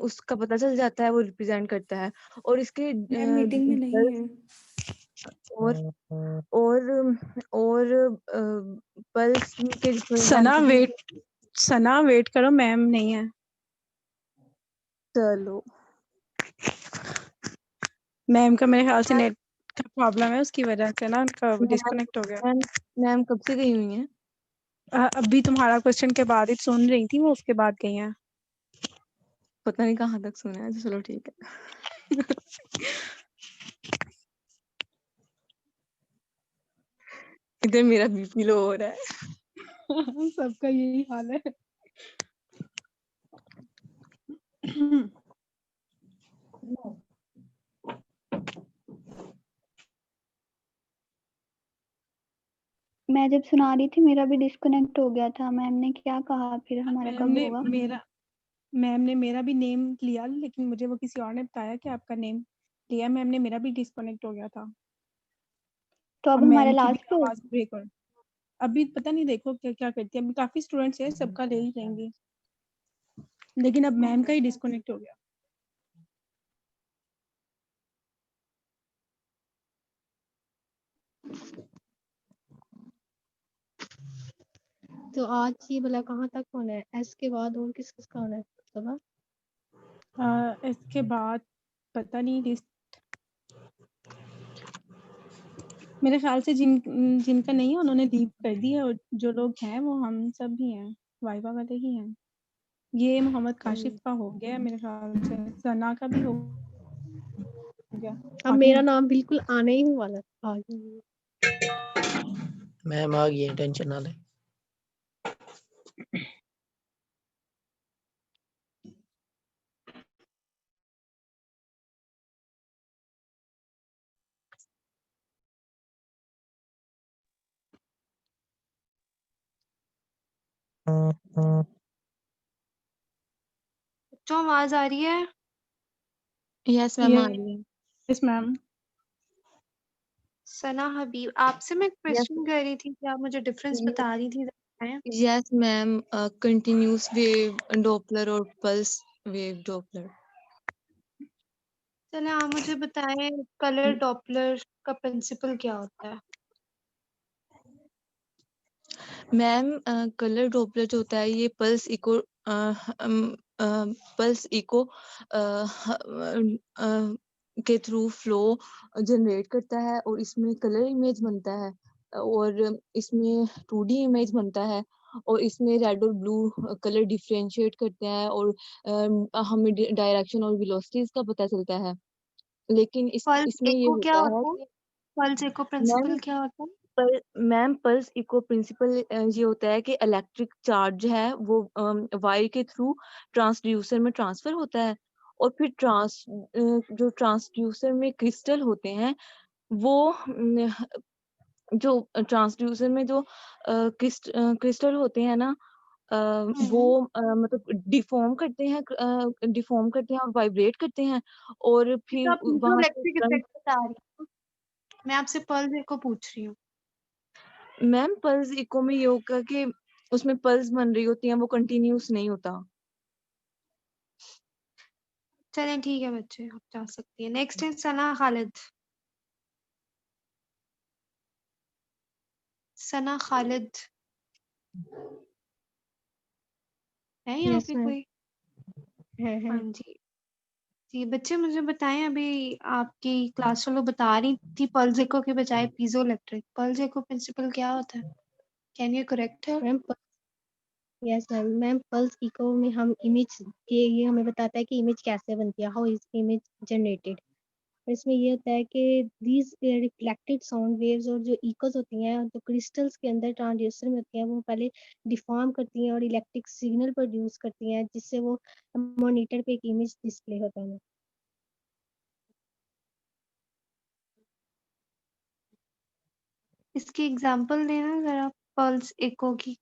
उसका पता चल जाता है, वो रिप्रेजेंट करता है। और इसके मैम मीटिंग में नहीं है। और पल्स के सना disadvantages- वेट करो, मैम नहीं है। चलो मैम का मेरे ख्याल से नेट का प्रॉब्लम है, उसकी वजह से ना उनका डिस्कनेक्ट हो गया। मैम कब से गई हुई हैं? अभी तुम्हारा क्वेश्चन के बाद ही सुन रही थी, वो उसके बाद गई हैं। पता नहीं कहाँ तक सुना है, चलो ठीक है। इधर मेरा बीपी लो हो रहा है। सबका यही हाल है। मैं जब सुना रही थी मेरा भी डिस्कनेक्ट हो गया था। मैम ने क्या कहा फिर, हमारा कब होगा? मैम ने मेरा भी नेम लिया, लेकिन मुझे वो किसी और ने बताया कि आपका नेम लिया। मैम ने मेरा भी डिस्कनेक्ट हो गया था। तो अब और हमारा मैम की भी लास्ट आवाज ब्रेक हो, अभी पता नहीं, देखो क्या क्या करती है। अभी काफी स्टूडेंट्स हैं, सबका ले ही जाएंगे, लेकिन अब मैम का ही डिस्कनेक्ट हो गया। तो आज ये भला कहाँ तक होना है? एस के बाद और किस किस का होना है? इसके बाद पता नहीं, मेरे ख्याल से जिनका नहीं है उन्होंने लीव कर दी है, और जो लोग हैं वो हम सब ही हैं, वाइवा वाले ही हैं। ये मोहम्मद काशिफ का हो गया मेरे ख्याल से, सना का भी हो गया। अब मेरा नाम बिल्कुल आने ही वाला था। मैम आ गई है, टेंशन ना ले। बच्चों आवाज आ रही है? यस मैम आ रही है। Yes ma'am. सना हबीब, आपसे मैं क्वेश्चन कर रही थी कि आप मुझे डिफरेंस बता रही थी, बताएं। Yes ma'am, continuous wave Doppler और पल्स वेव डॉपलर। चले आप मुझे बताएं कलर डॉपलर का प्रिंसिपल क्या होता है? मैम कलर डॉपलर जो होता है ये पल्स इको के थ्रू फ्लो जनरेट करता है, और इसमें कलर इमेज बनता है, और इसमें 2D इमेज बनता है, और इसमें रेड और ब्लू कलर डिफरेंशिएट करते हैं, और हमें डायरेक्शन और वेलोसिटीज का पता चलता है। लेकिन पल्स इसमें ये इको क्या होता है होता है? कि पल्स इको प्रिंसिपल क्या होता है? मैम पल्स इको प्रिंसिपल ये होता है कि इलेक्ट्रिक चार्ज है वो वायर के थ्रू ट्रांसड्यूसर में ट्रांसफर होता है, और फिर जो ट्रांसड्यूसर में क्रिस्टल होते हैं वो जो ट्रांसड्यूसर में जो क्रिस्टल होते हैं ना, वो मतलब डिफॉर्म करते हैं और वाइब्रेट करते हैं, और फिर आप वहां से इलेक्ट्रिक इफेक्ट बता रही हूँ, मैं आपसे पल्स इको पूछ रही हूँ। मैम पल्स इको में ये होगा कि उसमें पल्स बन रही होती हैं, वो कंटिन्यूस नहीं होता। चलें ठीक है बच्चे, आप जा सकती है। नेक्स्ट है सना खालिद। सना खालिद है यहाँ यस पे मैम। कोई? हाँ जी जी बच्चे मुझे बताएं, अभी आपकी क्लास वालों बता रही थी पल्स इको के बजाय piezo electric. Pulse echo principle क्या होता है? कैन यू करेक्ट है? Ma'am yes ma'am, ma'am pulse echo में हम इमेज के ये हमें बताता है कि इमेज कैसे बनती है, हाउ इज इमेज जनरेटेड। इसमें ये होता है कि दीज रिफ्लेक्टेड साउंड वेव्स और जो इकोज होती हैं तो क्रिस्टल्स के अंदर ट्रांसड्यूसर में होती हैं, वो पहले डिफॉर्म करती हैं और इलेक्ट्रिक सिग्नल प्रोड्यूस करती हैं, जिससे वो मॉनिटर पे एक इमेज डिस्प्ले होता है। इसकी एग्जांपल देना जरा पल्स इको की।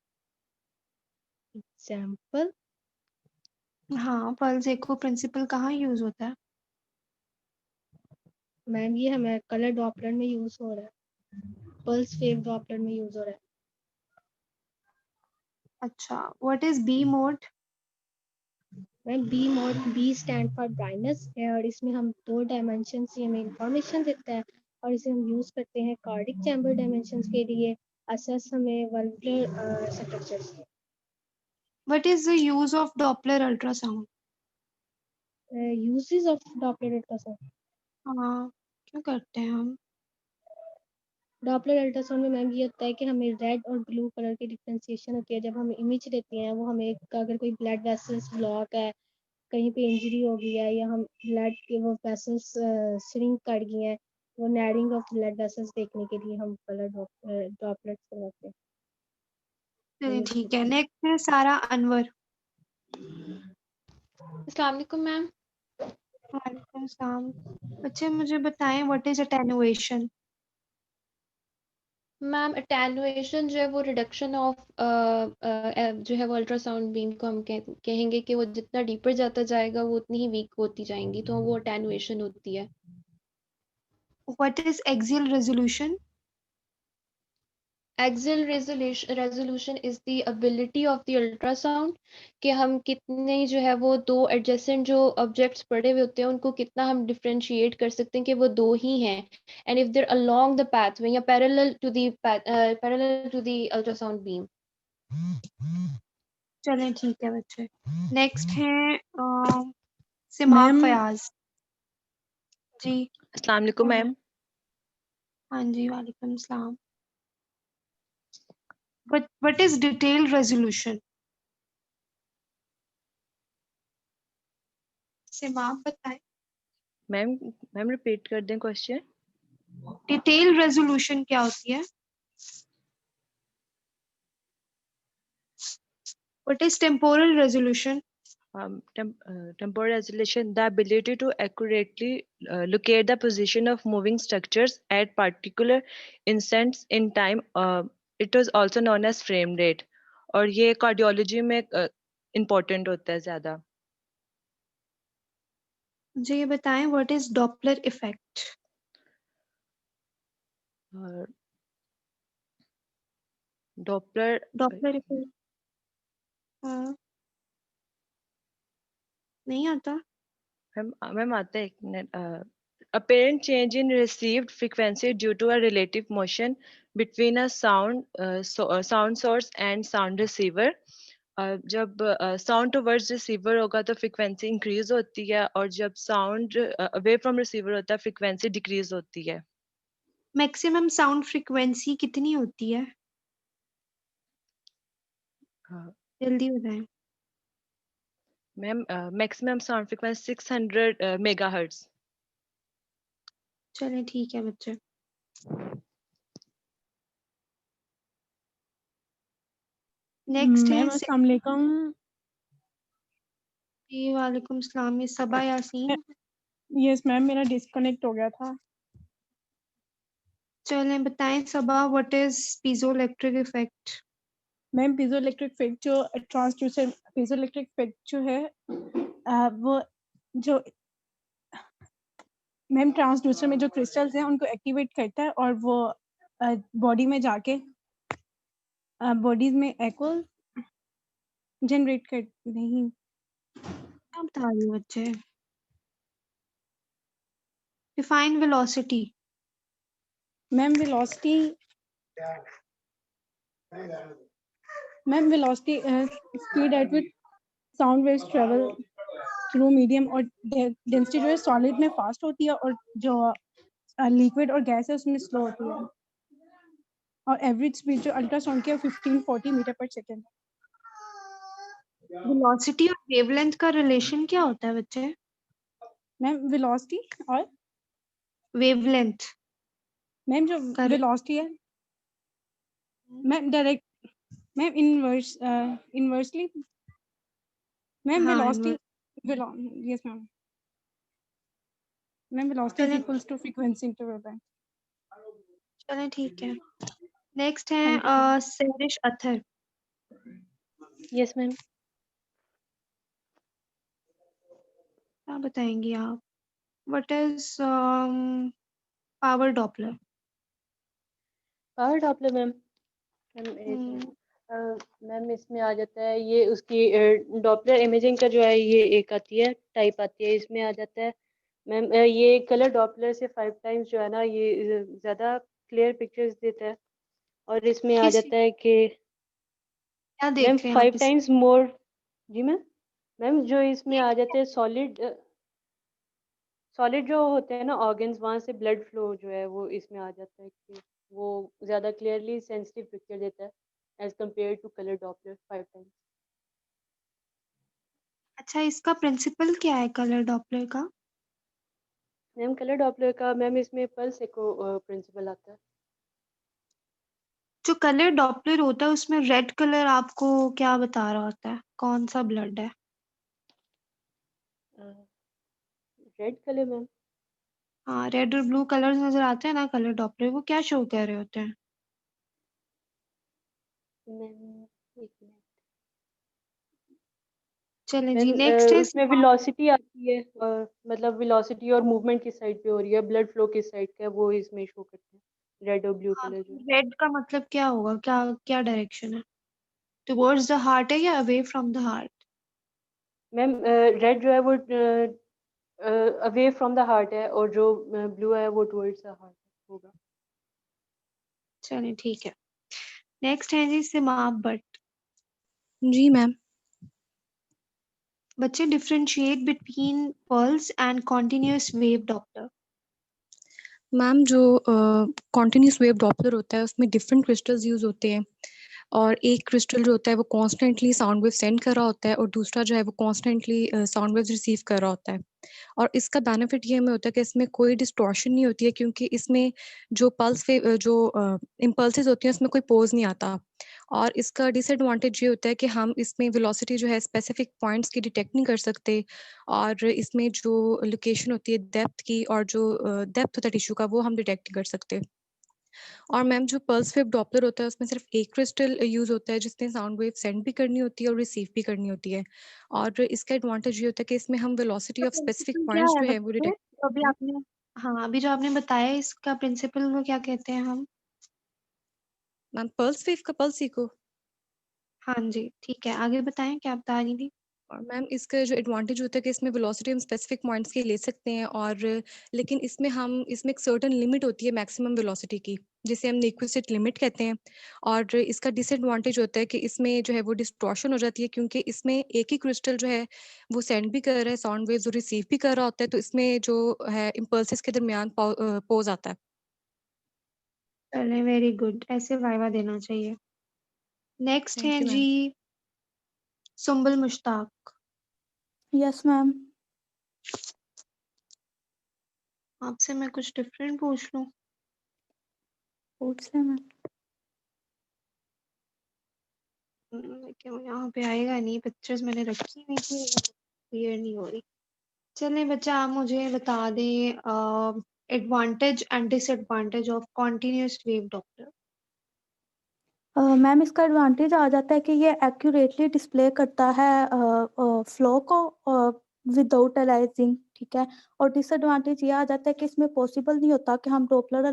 एग्जांपल? हाँ पल्स इको प्रिंसिपल कहाँ यूज होता है? मैम ये हमें कलर डॉपलर में यूज हो रहा है, पल्स वेव डॉपलर में यूज हो रहा है। अच्छा what is B mode? Ma'am B mode, B stand for brightness है और इसमें हम 2 डायमेंशन से हमें इंफॉर्मेशन देता है और इसे हम यूज करते हैं कार्डिक चैम्बर डायमेंशंस के लिए, असेस हमें valvular structures. What is the use of Doppler ultrasound? Uses of Doppler ultrasound? हाँ क्यों करते हैं हम? डॉपलर अल्ट्रासाउंड में मैम ये होता है कि हमें रेड और ब्लू कलर की डिफरेंशिएशन होती है जब हम इमेज लेते हैं। वो हमें अगर कोई ब्लड वेसल्स ब्लॉक है, कहीं पे इंजरी हो गई है, या हम ब्लड के वो वेसल्स श्रिंक कर गई हैं, वो नैरिंग ऑफ ब्लड वेसल्स देखने के लिए हम कलर ड्रॉपलेट्स करवाते हैं। चलिए ठीक है। नेक्स्ट है सारा अनवर। अस्सलाम वालेकुम मैम। वालेकुम सलाम। बच्चे मुझे बताएं what is attenuation? Ma'am attenuation जो है वो रिडक्शन ऑफ जो है वो अल्ट्रासाउंड बीम को हम कहेंगे कि वो जितना डीपर जाता जाएगा वो उतनी ही वीक होती जाएंगी, तो वो अटेनुएशन होती है। What is axial resolution? Axial resolution is the ability of the ultrasound कि हम कितने जो है वो 2 एडजेसेंट जो ऑब्जेक्ट्स पड़े हुए होते हैं उनको कितना हम डिफरेंशिएट कर सकते हैं कि वो 2 ही हैं, and if there along the pathway या parallel to the ultrasound beam. चलें ठीक है बच्चे। नेक्स्ट है सिमाक फयाज जी। अस्सलाम वालेकुम मैम। हाँ जी वालेकुम सलाम। What is detailed resolution? Simak बताएं। मैम मैम रिपीट कर दें क्वेश्चन। डिटेल रेजोल्यूशन क्या होती है? What is temporal resolution? Temporal resolution, the ability to accurately locate the position of moving structures at particular instants in time. It is also known as frame rate. और ये cardiology में important होता है ज़्यादा। मुझे ये बताएं what is Doppler effect? Doppler effect हाँ नहीं आता? मैम आता है एक minute. Apparent change in received frequency due to a relative motion between a sound source and sound receiver. जब sound towards receiver होगा तो frequency increase होती है, और जब sound away from receiver होता है frequency decrease होती है। Maximum sound frequency कितनी होती है? जल्दी बताएं। Ma'am maximum sound frequency 600 megahertz। चलें ठीक है बच्चे। नेक्स्ट है अस्सलाम वालेकुम। जी वालेकुम सलाम। ये सबा यासीन। यस मैम, मेरा डिस्कनेक्ट हो गया था। चलें बताएं Saba what is piezoelectric effect? Ma'am piezoelectric effect जो ट्रांसड्यूसर पीजोइलेक्ट्रिक इफेक्ट जो है वो जो मैम ट्रांसड्यूसर में जो क्रिस्टल्स हैं उनको एक्टिवेट करता है और वो बॉडी में जाके बॉडीज में एको जनरेट कर नहीं क्या बता रही हो बच्चे? Define velocity. Ma'am velocity speed at which sound waves travel slow, medium और डेंसिटी जो है सॉलिड में फास्ट होती है और जो लिक्विड और गैस है उसमें स्लो होती है। और एवरेज स्पीड जो अल्ट्रासाउंड की है 1540 मीटर पर सेकेंड। वेलोसिटी और वेवलेंथ का रिलेशन क्या होता है बच्चे? मैम वेलोसिटी और वेवलेंथ मैम जो वेलोसिटी है ma'am direct ma'am inversely ma'am हाँ, velocity yes ma'am velocity is equals to frequency into wavelength. चलें ठीक है। नेक्स्ट है Thank you. Sairish Athar. Yes ma'am. क्या बताएंगी आप? What is power Doppler? Power Doppler ma'am ma'am इसमें आ जाता है ये उसकी डॉपलर इमेजिंग का जो है ये एक आती है टाइप आती है, इसमें आ जाता है मैम ये कलर डॉपलर से 5 टाइम्स जो है ना ये ज़्यादा क्लियर पिक्चर्स देता है और इसमें आ जाता है कि क्या मैम देख रहे हैं आप 5 टाइम्स मोर। जी मैम मैम जो इसमें आ जाते हैं सॉलिड जो होते हैं ना ऑर्गन्स, वहाँ से ब्लड फ्लो जो है वो इसमें आ जाता है कि वो ज़्यादा क्लियरली सेंसिटिव पिक्चर देता है as compare to colour Doppler 5 times. अच्छा, इसका प्रिंसिपल क्या है कलर डॉपलर का? मैम कलर डॉपलर का मैम इसमें पल्स एको प्रिंसिपल आता है। जो कलर डॉपलर होता है उसमें रेड कलर आपको क्या बता रहा होता है? कौन सा ब्लड है? Red colour ma'am. हाँ, रेड और ब्लू कलर्स नजर आते हैं ना कलर डॉपलर, वो क्या शो कर रहे होते हैं? मैम एक मिनट चलें मैम जी, नेक्स्ट है उसमें वेलोसिटी आती है मतलब वेलोसिटी और मूवमेंट किस साइड पे हो रही है, ब्लड फ्लो किस साइड का है वो इसमें शो करते हैं रेड और ब्लू कलर जो है। रेड का मतलब क्या होगा? क्या क्या डायरेक्शन है? टुवर्ड्स द हार्ट है या away from the heart? Ma'am red जो है वो अवे फ्रॉम द हार्ट है और जो ब्लू है वो टुवर्ड्स द हार्ट होगा। चलें ठीक है। नेक्स्ट है जी सिमाब बट। जी मैम। बच्चे differentiate between pulse and continuous wave Doppler. Ma'am जो कॉन्टिन्यूस वेव डॉपलर होता है उसमें डिफरेंट क्रिस्टल्स यूज होते हैं और एक क्रिस्टल जो होता है वो कॉन्स्टेंटली साउंड वेव सेंड कर रहा होता है और दूसरा जो है वो कॉन्स्टेंटली साउंड वेव रिसीव कर रहा होता है। और इसका बेनिफिट ये हमें होता है कि इसमें कोई डिस्टॉर्शन नहीं होती है क्योंकि इसमें जो जो इम्पल्सेस होती हैं उसमें कोई पोज नहीं आता। और इसका डिसएडवांटेज ये होता है कि हम इसमें वेलोसिटी जो है स्पेसिफिक पॉइंट्स की डिटेक्ट नहीं कर सकते और इसमें जो लोकेशन होती है डेप्थ की और जो डेप्थ होता है टिश्यू का वो हम डिटेक्ट नहीं कर सकते। और मैम जो पल्स वेव डॉपलर होता है उसमें सिर्फ एक क्रिस्टल यूज होता है जिसने साउंड वेव सेंड भी करनी होती है और रिसीव भी करनी होती है। और इसका एडवांटेज ये होता है कि इसमें हम वेलोसिटी तो ऑफ स्पेसिफिक प्रिंसिपल क्या पॉइंट्स है जो है वो बच्चे? डिटेक्ट तो अभी आपने हाँ, अभी जो आपने बताया इसका प्रिंसिपल को क्या कहते हैं हम? मैम पल्स वेव का पल्स इको। हाँ जी, ठीक है, आगे बताएं क्या बता रही थी? और मैम इसका जो एडवांटेज होता है कि इसमें वेलोसिटी हम स्पेसिफिक पॉइंट्स की ले सकते हैं और लेकिन इसमें एक सर्टेन लिमिट होती है मैक्सिमम वेलोसिटी की जिसे हम न्यूक्विस्ट लिमिट कहते हैं। और इसका डिसएडवांटेज होता है कि इसमें जो है वो डिस्टॉर्शन हो जाती है क्योंकि इसमें एक ही क्रिस्टल जो है वो सेंड भी कर रहा है साउंड वेव्स और रिसीव भी कर रहा होता है तो इसमें जो है इम्पल्सेस के दरमियान पोज आता है। चलें, वेरी गुड, ऐसे वाइवा देना चाहिए। नेक्स्ट थैंक है यू जी ma'am. Sumbul Mushtaq. Yes ma'am. आपसे मैं कुछ डिफरेंट पूछ लूं? पूछ लें मैम। लेकिन यहाँ पे आएगा नहीं, पिक्चर्स मैंने रखी हुई थी क्लियर नहीं हो रही। चलें बच्चा, आप मुझे बता दें advantage and disadvantage of continuous wave Doppler. Ma'am इसका एडवांटेज आ जाता है कि ये एक्यूरेटली डिस्प्ले करता है फ्लो को विदाउट एलाइजिंग, ठीक है। और डिसएडवांटेज ये आ जाता है कि इसमें पॉसिबल नहीं होता कि हम डॉपलर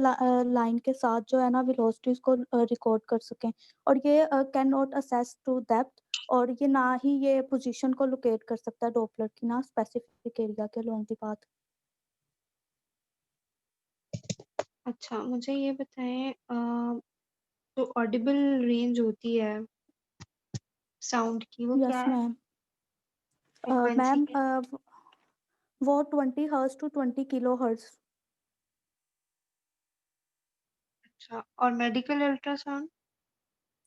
लाइन के साथ जो है ना वेलोसिटीज को रिकॉर्ड कर सकें और ये can not assess to depth और ये ना ही ये पोजीशन को लोकेट कर सकता है डॉपलर की ना स्पेसिफिक एरिया के अलोंग द पाथ। अच्छा, मुझे ये बताएं जो ऑडिबल रेंज होती है साउंड की वो क्या यस है? मैम। फ्रीक्वेंसी मैम क्या है? वो 20 हर्ट्ज टू 20 किलो हर्ट्ज। अच्छा, और मेडिकल अल्ट्रासाउंड?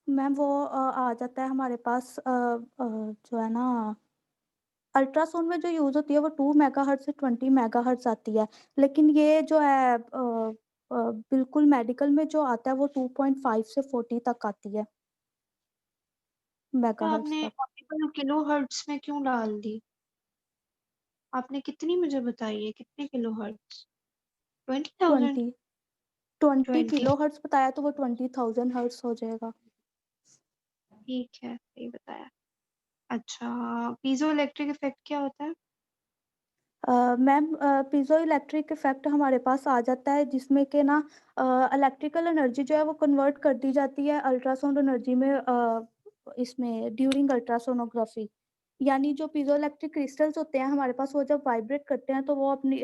मैम वो आ जाता है हमारे पास जो है ना अल्ट्रासाउंड में जो यूज होती है वो 2 मेगाहर्ट्ज से 20 मेगाहर्ट्ज आती है, लेकिन ये जो है बिल्कुल मेडिकल में जो आता है वो 2.5 से 40 तक आती है तो मेगाहर्ट्ज आपने तक। ऑप्टिकल किलो हर्ट्ज में क्यों डाल दी? आपने कितनी मुझे बताई है, कितने किलो हर्ट्ज? 20,000? 20 20। किलो हर्ट्ज बताया तो वो 20,000 हर्ट्ज हो जाएगा। ठीक है, सही बताया। अच्छा, पीजो इलेक्ट्रिक इफेक्ट क्या होता है? मैम पीजो इलेक्ट्रिक इफेक्ट हमारे पास आ जाता है जिसमें कि ना इलेक्ट्रिकल एनर्जी जो है वो कन्वर्ट कर दी जाती है अल्ट्रासाउंड एनर्जी में, इसमें ड्यूरिंग अल्ट्रासोनोग्राफी। यानी जो पीजो इलेक्ट्रिक क्रिस्टल्स होते हैं हमारे पास वो जब वाइब्रेट करते हैं तो वो अपनी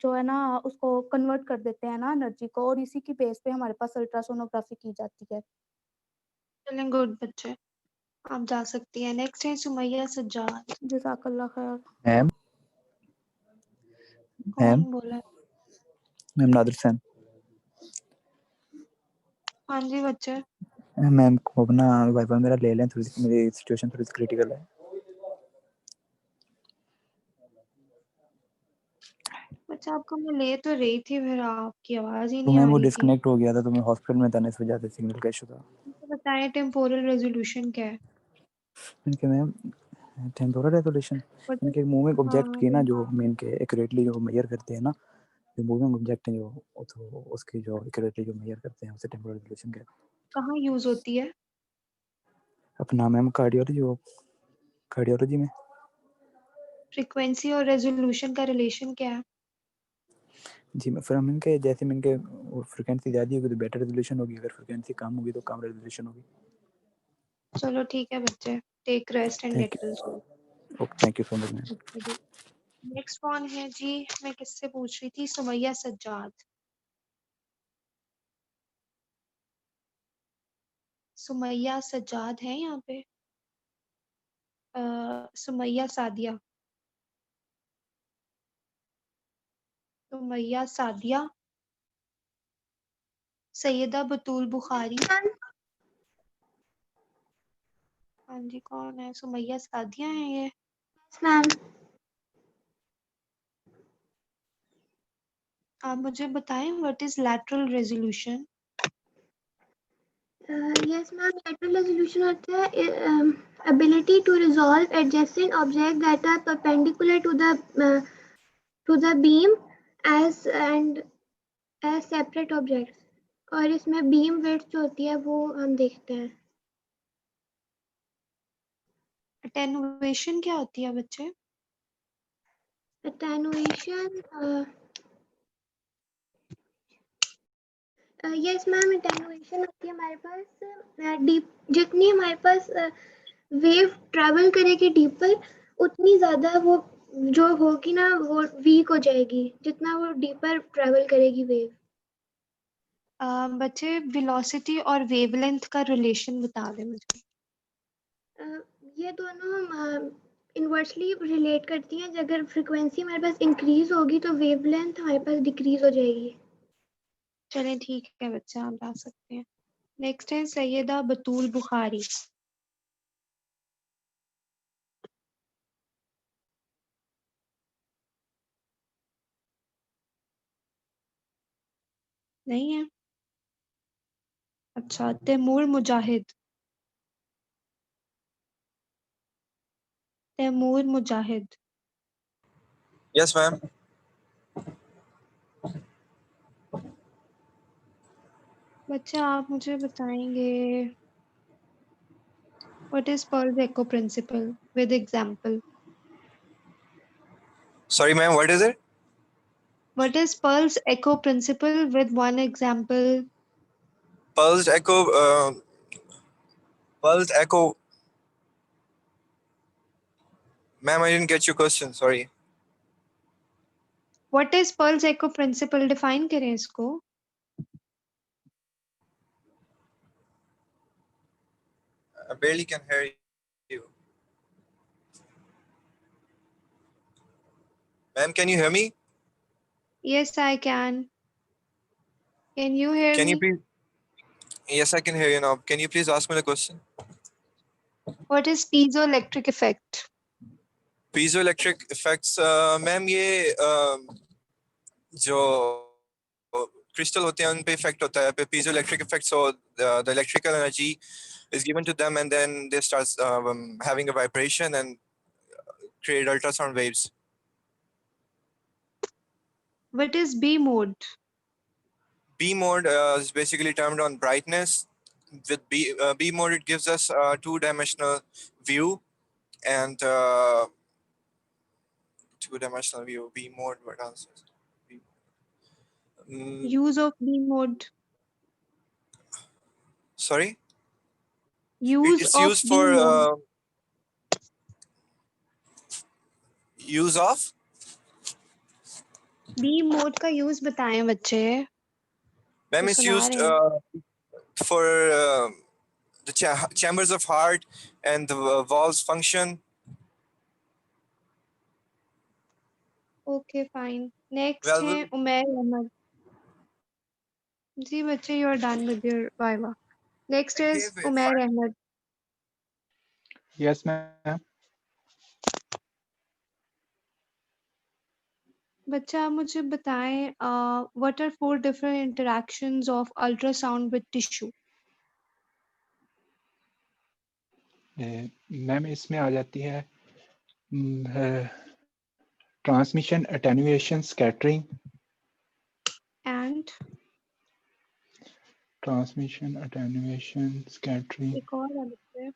जो है ना उसको कन्वर्ट कर देते हैं ना एनर्जी को, और इसी की बेस पे हमारे पास अल्ट्रासोनोग्राफी की जाती है। चलें, गुड बच्चे, आप जा सकती हैं। नेक्स्ट है सुमैया सज्जाद। जज़ाकल्लाह खैर। मैम कौन बोला है? मैम नादिर सैन। हाँ जी बच्चे। मैम को अपना वाइफाई मेरा ले लें, थोड़ी सी मेरी सिचुएशन थोड़ी सी क्रिटिकल है। बच्चा आपको मैं ले तो रही थी, फिर आपकी आवाज ही तो नहीं मैम आ वो रही थी। डिस्कनेक्ट हो गया था, तो मैं हॉस्पिटल में था ना, इस वजह से सिग्नल का इशू था। तो बताएं टेम्पोरल रेजोल्यूशन क्या है? इनके मैम टेम्पोरल रेजोल्यूशन, इनके मूविंग ऑब्जेक्ट की ना जो मेन के एक्यूरेटली जो मेजर करते हैं ना, जो मूविंग ऑब्जेक्ट है जो तो उसकी जो एक्यूरेटली जो मेजर करते हैं उसे टेम्पोरल रेजोल्यूशन कहते हैं। कहाँ यूज होती है? अपना मैम कार्डियोलॉजी में। फ्रीक्वेंसी और रेजोल्यूशन का रिलेशन क्या है? जी मैं फिर हम इनके जैसे में इनके फ्रीक्वेंसी ज़्यादा होगी तो बेटर रेजोल्यूशन होगी, अगर फ्रीक्वेंसी कम होगी तो कम रेजोल्यूशन होगी। चलो ठीक है बच्चे, take rest and thank get well soon. You, thank you so much ma'am. Next कौन है जी? मैं किससे पूछ रही थी? सुमैया सज्जाद। सुमैया सज्जाद है यहाँ पे? सुमैया सादिया। सुमैया सादिया। सैयदा बतूल बुखारी। हाँ जी, कौन है? सुमैया सादिया है ये? मैम आप मुझे बताएं what is lateral resolution? yes ma'am, lateral resolution होता है ability to resolve adjacent object that are perpendicular to the beam as separate objects, और इसमें बीम विड्थ जो होती है वो हम देखते हैं। अटेनुएशन क्या होती है बच्चे? अटेनुएशन यस मैम, अटेनुएशन होती है हमारे पास डीप, जितनी हमारे पास वेव ट्रैवल करेगी डीपर उतनी ज़्यादा वो जो होगी ना वो वीक हो जाएगी, जितना वो डीपर ट्रैवल करेगी वेव। बच्चे वेलोसिटी और वेवलेंथ का रिलेशन बता दें मुझे। ये दोनों इन्वर्सली रिलेट करती हैं। अगर फ्रीक्वेंसी हमारे पास इंक्रीज होगी तो वेवलेंथ हमारे पास डिक्रीज हो जाएगी। चलें ठीक है बच्चे, आप जा सकते हैं। नेक्स्ट है सैयदा बतूल बुखारी। नहीं है? अच्छा, तैमूर मुजाहिद। तैमूर मुजाहिद। Yes ma'am. बच्चे आप मुझे बताएंगे what is Pearl's echo principle with example? Sorry ma'am, what is it? What is Pearl's echo principle with one example? Pulsed echo. Pulsed echo. Ma'am, I didn't get your question. Sorry. What is Pearl's echo principle? Define करें इसको। I barely can hear you. Ma'am, can you hear me? Yes, I can. Can you hear Can you me? please? Yes, I can hear you now. Can you please ask me the question? What is piezoelectric effect? Piezoelectric effects, ma'am, ये जो crystal होते हैं उन पे effect होता है. पे piezoelectric effect, so the electrical energy is given to them, and then they start having a vibration and create ultrasound waves. What is B mode? B mode is basically termed on brightness. With B mode, it gives us a two-dimensional view, and two-dimensional view. B mode, what else? Use of B mode. Sorry? Use It's of used B for mode. use of B mode का use बताएं बच्चे. ma'am, तो it's सुना used रहे हैं. for the chambers of heart and the valves function. Okay, fine. Next Well, है उमैर अहमद. जी बच्चे, you are done with your viva. Next is Umair Ahmed. Yes, ma'am. बच्चा आप मुझे बताएं what are 4 different interactions of ultrasound with tissue? Ma'am इसमें आ जाती है transmission, attenuation, scattering. And transmission, attenuation, scattering. एक और है बच्चे.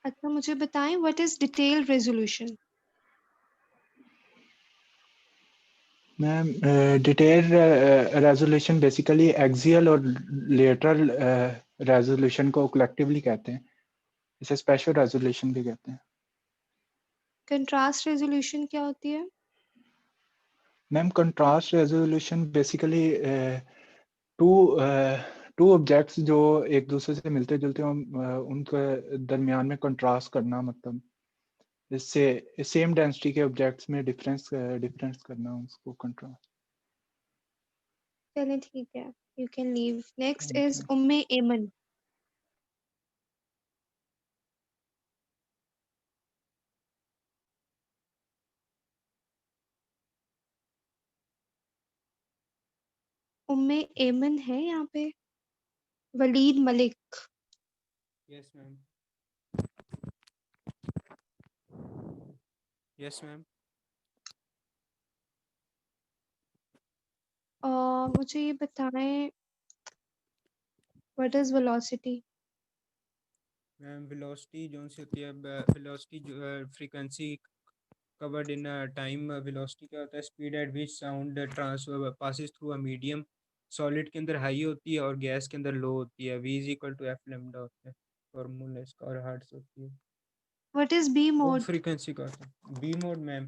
अच्छा मुझे बताएं what is detailed resolution? Ma'am detail resolution basically axial और लेटरल रेजोल्यूशन को कलेक्टिवली कहते हैं. इसे स्पेशल रेजोल्यूशन भी कहते हैं. Contrast resolution क्या होती है? Ma'am contrast resolution basically two objects जो एक दूसरे से मिलते जुलते हों उनके दरमियान में कंट्रास्ट करना, मतलब इससे सेम डेंसिटी के ऑब्जेक्ट्स में डिफरेंस करना, उसको कंट्रास्ट. चलिए ठीक है. You can leave. Next is Umme Ayman. उम्मे एमन है यहाँ पे. Waleed Malik. Yes, ma'am. Yes, ma'am. मुझे ये बताएं what is velocity? Ma'am, velocity जो सी होती है, velocity frequency covered in time. Velocity क्या होता है? Speed at which sound passes through a medium. Solid के अंदर हाई होती है और गैस के अंदर लो होती है. V is equal to f lambda होता है फॉर्मूला इसका, और हर्ट्ज होती है. What is B वो mode? फ्रीक्वेंसी का होता है. B mode ma'am,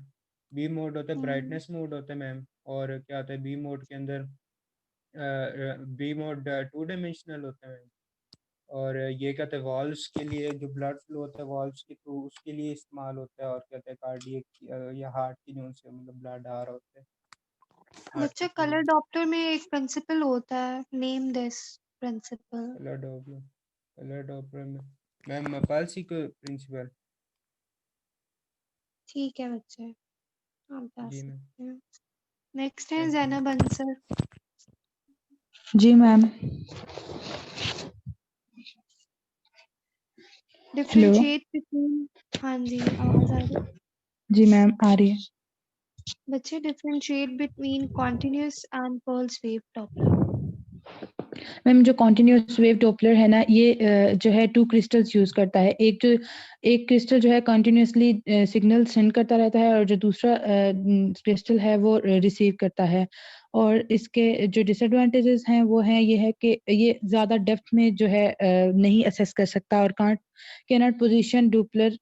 B mode होता है ब्राइटनेस मोड होता है मैम. और क्या होता है B मोड के अंदर? B मोड 2 डायमेंशनल होता है मैम. और ये कहते हैं वॉल्व्स के लिए, जो ब्लड फ्लो होता है वॉल्व्स के थ्रू, उसके लिए इस्तेमाल होता है. और कहते हैं कार्डियक या हार्ट की जो से मतलब ब्लड आ रहा होता है. बच्चा कलर डॉप्टर में एक प्रिंसिपल होता है. Name this principle. Colour Doppler में मैम पाल्सी को प्रिंसिपल. ठीक है बच्चे, आप जा जी मैम. सकते हैं. नेक्स्ट है जैनब अंसर. जी मैम. Differentiate between. हाँ जी, आवाज आ रही है. जी मैम आ रही है. बच्चे differentiate between continuous and pulse wave Doppler. Ma'am जो कॉन्टिन्यूअस वेव डॉपलर है ना, ये जो है 2 क्रिस्टल्स यूज करता है. एक क्रिस्टल जो है कंटिन्यूअसली सिग्नल सेंड करता रहता है और जो दूसरा क्रिस्टल है वो रिसीव करता है. और इसके जो डिसएडवांटेजेस हैं वो हैं ये है कि ये ज़्यादा डेप्थ में जो है नहीं असेस कर सकता और कैन नॉट पोजीशन डॉपलर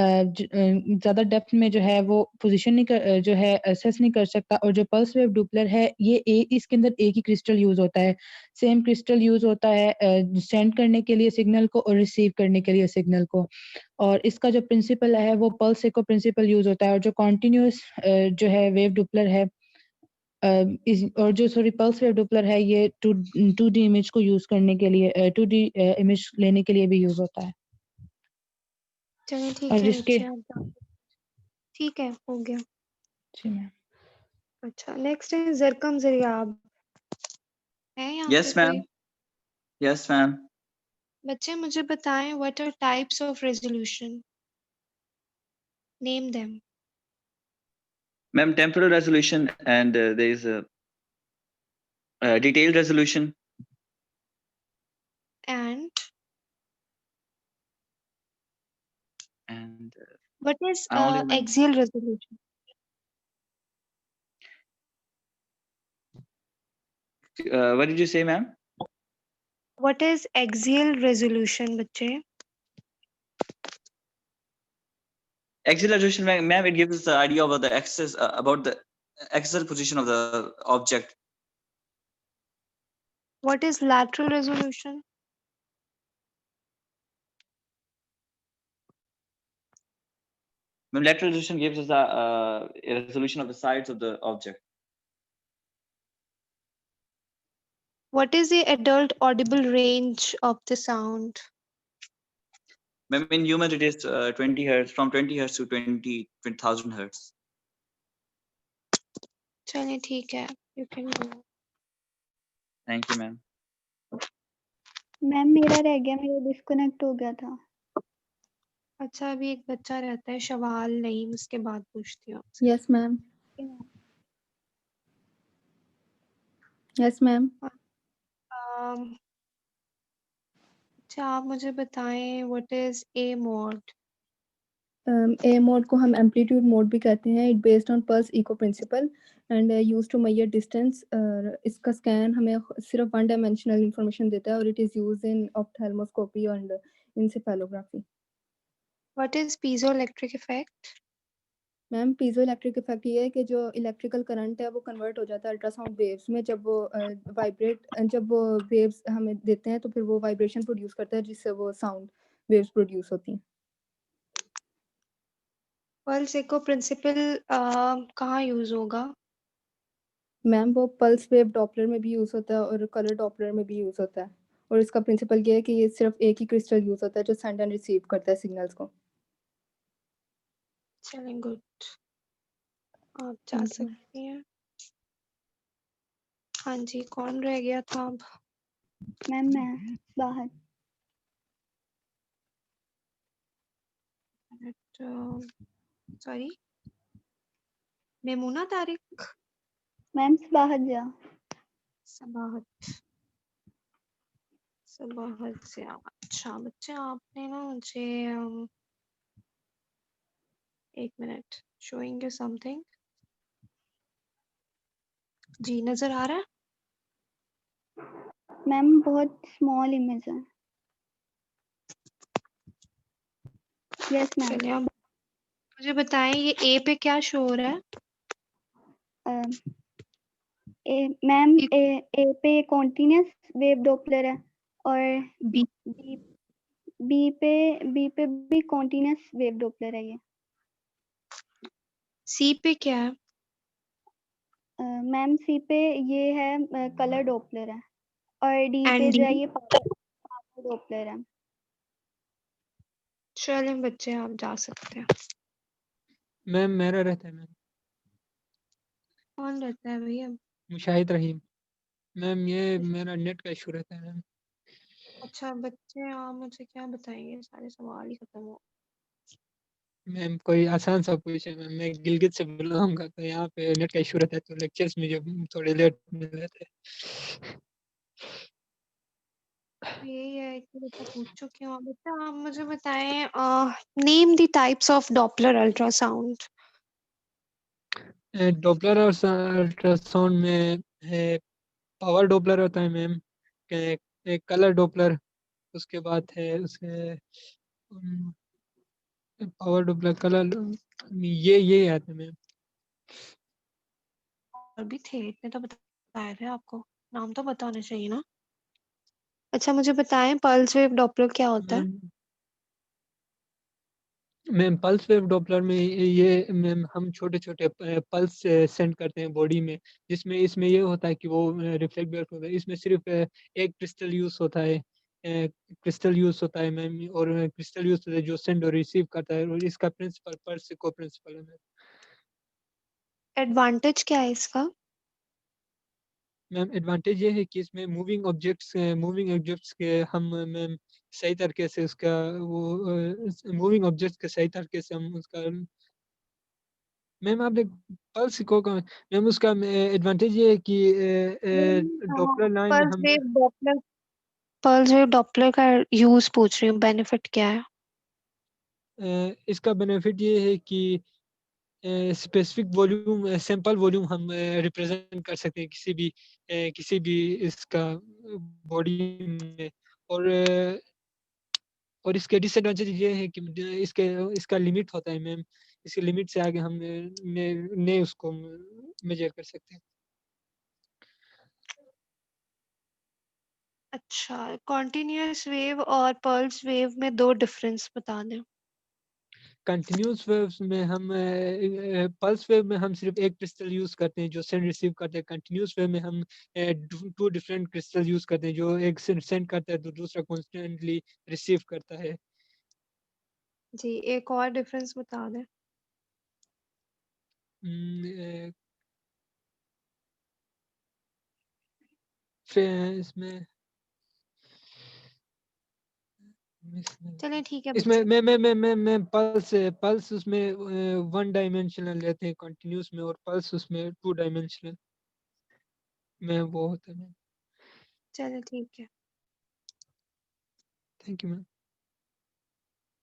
ज़्यादा डेप्थ में जो है वो पोजीशन नहीं कर जो है असेस नहीं कर सकता। और जो पल्स वेव डॉपलर है ये इसके अंदर एक ही क्रिस्टल यूज़ होता है। सेम क्रिस्टल यूज़ होता है सेंड करने के लिए सिग्नल को और रिसीव करने के लिए सिग्नल को। और इसका जो प्रिंसिपल है वो पल्स एको प्रिंसिपल यूज़ होता है। और जो कॉन्टिन्यूअस जो है वेव डॉपलर है और जो सॉरी पल्स वेव डॉपलर है ये 2D इमेज को यूज़ करने के लिए 2D इमेज लेने के लिए भी यूज़ होता है। चलिए ठीक और है जिसके बच्चे आप ठीक है हो गया। जी मैम। अच्छा नेक्स्ट है जरकम जरियाब है यहाँ Yes, पे कोई? ma'am. Yes, ma'am. बच्चे मुझे बताएं what are types of resolution, name them. Ma'am, temporal resolution and there is a detailed resolution. And And what is I only remember. axial resolution? What did you say, ma'am? What is axial resolution बच्चे? Axial resolution, ma'am, it gives us the idea about the axis, about the axial position of the object. What is lateral resolution? Ma'am, lateral resolution gives us a resolution of the sides of the object. What is the adult audible range of the sound? Ma'am, in human it is 20 hertz, from 20 hertz to 20,000 hertz. चलिए ठीक है, you can go. Thank you, ma'am. Ma'am मेरा रह गया, मेरा disconnect हो गया था। अच्छा अभी एक बच्चा रहता है शवाल नहीं, उसके बाद पूछती हूँ आपसे। Yes ma'am. Yes ma'am. अच्छा आप मुझे बताएं what is A mode? A mode को हम एम्पलीट्यूड मोड भी कहते हैं। It based on pulse echo principle and use to measure distance. इसका स्कैन हमें सिर्फ वन डायमेंशनल इंफॉर्मेशन देता है और it is used in ophthalmoscopy and encephalography. What is piezoelectric effect? Ma'am piezoelectric effect ये है कि जो इलेक्ट्रिकल करंट है वो कन्वर्ट हो जाता है अल्ट्रासाउंड वेव्स में। जब वो वेव्स हमें देते हैं तो फिर वो वाइब्रेशन प्रोड्यूस करता है जिससे वो साउंड वेव्स प्रोड्यूस होती हैं। पल्स इको प्रिंसिपल कहाँ यूज होगा? मैम वो पल्स वेव डॉपलर में भी यूज होता है और कलर डॉपलर में भी यूज होता है। और इसका प्रिंसिपल ये है कि ये सिर्फ एक ही क्रिस्टल यूज होता है जो सेंड एंड रिसीव करता है सिग्नल्स को। चलें गुड, आप जा सकती हैं। हाँ जी कौन रह गया था अब? मैम मैं बाहर। सॉरी मेमूना तारिक। मैम बाहर जा। सबाहत से अच्छा बच्चे आपने ना मुझे एक मिनट शोइंग यू समथिंग। जी नजर आ रहा है? मैम बहुत स्मॉल इमेज है। Yes ma'am. चलिए आप मुझे बताएं ये ए पे क्या शो हो रहा है? मैम ए पे कॉन्टिन्यूस वेव डॉपलर है और बी पे भी कॉन्टिन्यूस वेव डॉपलर है। ये सी पे क्या है? मैम सी पे ये है कलर डॉपलर है और डी पे एंड जो है ये पावर डॉपलर है। चलें बच्चे आप जा सकते हैं। मैम मेरा रहता है मैम। कौन रहता है भैया? मुशाहिद रहीम। मैम ये मेरा नेट का इशू रहता है मैम। अच्छा बच्चे आप मुझे क्या बताएंगे, सारे सवाल ही खत्म हो। मैम कोई आसान सा पूछे मैम। मैं गिलगित से बिलोंग करता हूँ, यहाँ पे नेट का इशू रहता है तो लेक्चर्स में जो थोड़े लेट मिल जाते हैं। यही है कि बच्चा पूछ चुकी हूँ। बच्चा आप मुझे बताएं name the types of Doppler ultrasound. Doppler और अल्ट्रासाउंड में है पावर डॉपलर होता है मैम, एक कलर डॉपलर, उसके बाद है उसे पावर डॉपलर कलर ये आते मैम। और भी थे, इतने तो बताए थे आपको, नाम तो पता होना चाहिए ना। अच्छा मुझे बताएं पल्स वेव डॉपलर क्या होता है? मैम पल्स वेव डॉपलर में ये मैम हम छोटे छोटे पल्स सेंड करते हैं बॉडी में, जिसमें इसमें ये होता है कि वो रिफ्लेक्ट बैक होता है। इसमें सिर्फ एक क्रिस्टल यूज होता है, मैम, और क्रिस्टल यूज होता है जो सेंड और रिसीव करता है, और इसका प्रिंसिपल पल्स को प्रिंसिपल है मैम। एडवांटेज क्या है इसका? मैम एडवांटेज ये है कि इसमें मूविंग ऑब्जेक्ट्स के हम मैम सही तरीके से उसका वो मूविंग ऑब्जेक्ट्स के सही तरीके से हम उसका मैम आपने पल्स को मैम उसका एडवांटेज ये है कि डॉपलर लाइन हम पल्स वेव डॉपलर का यूज पूछ रही हूँ, बेनिफिट क्या है? इसका बेनिफिट ये है कि स्पेसिफिक वॉल्यूम सैंपल वॉल्यूम हम रिप्रेजेंट कर सकते हैं किसी भी इसका बॉडी में, और इसके डिसएडवांटेज ये है कि इसका लिमिट होता है मैम, इसके लिमिट से आगे हम ने उसको मेजर कर सकते हैं। अच्छा, कॉन्टिन्यूअस वेव और पल्स वेव में 2 डिफरेंस बता दें। कंटिन्यूस वेव्स में हम पल्स वेव में हम सिर्फ एक क्रिस्टल यूज करते हैं जो सेंड रिसीव करते हैं। कंटिन्यूस वेव में हम 2 डिफरेंट क्रिस्टल यूज करते हैं, जो एक सेंड करता है तो दूसरा कॉन्स्टेंटली रिसीव करता है। जी, एक और डिफरेंस बता दें। फिर इसमें चलिए ठीक है इसमें बच्चे। मैं पल्स उसमें 1 डायमेंशनल लेते हैं कंटिन्यूस में, और पल्स उसमें 2 डायमेंशनल में वो होता है मैम। चलिए ठीक है। Thank you ma'am.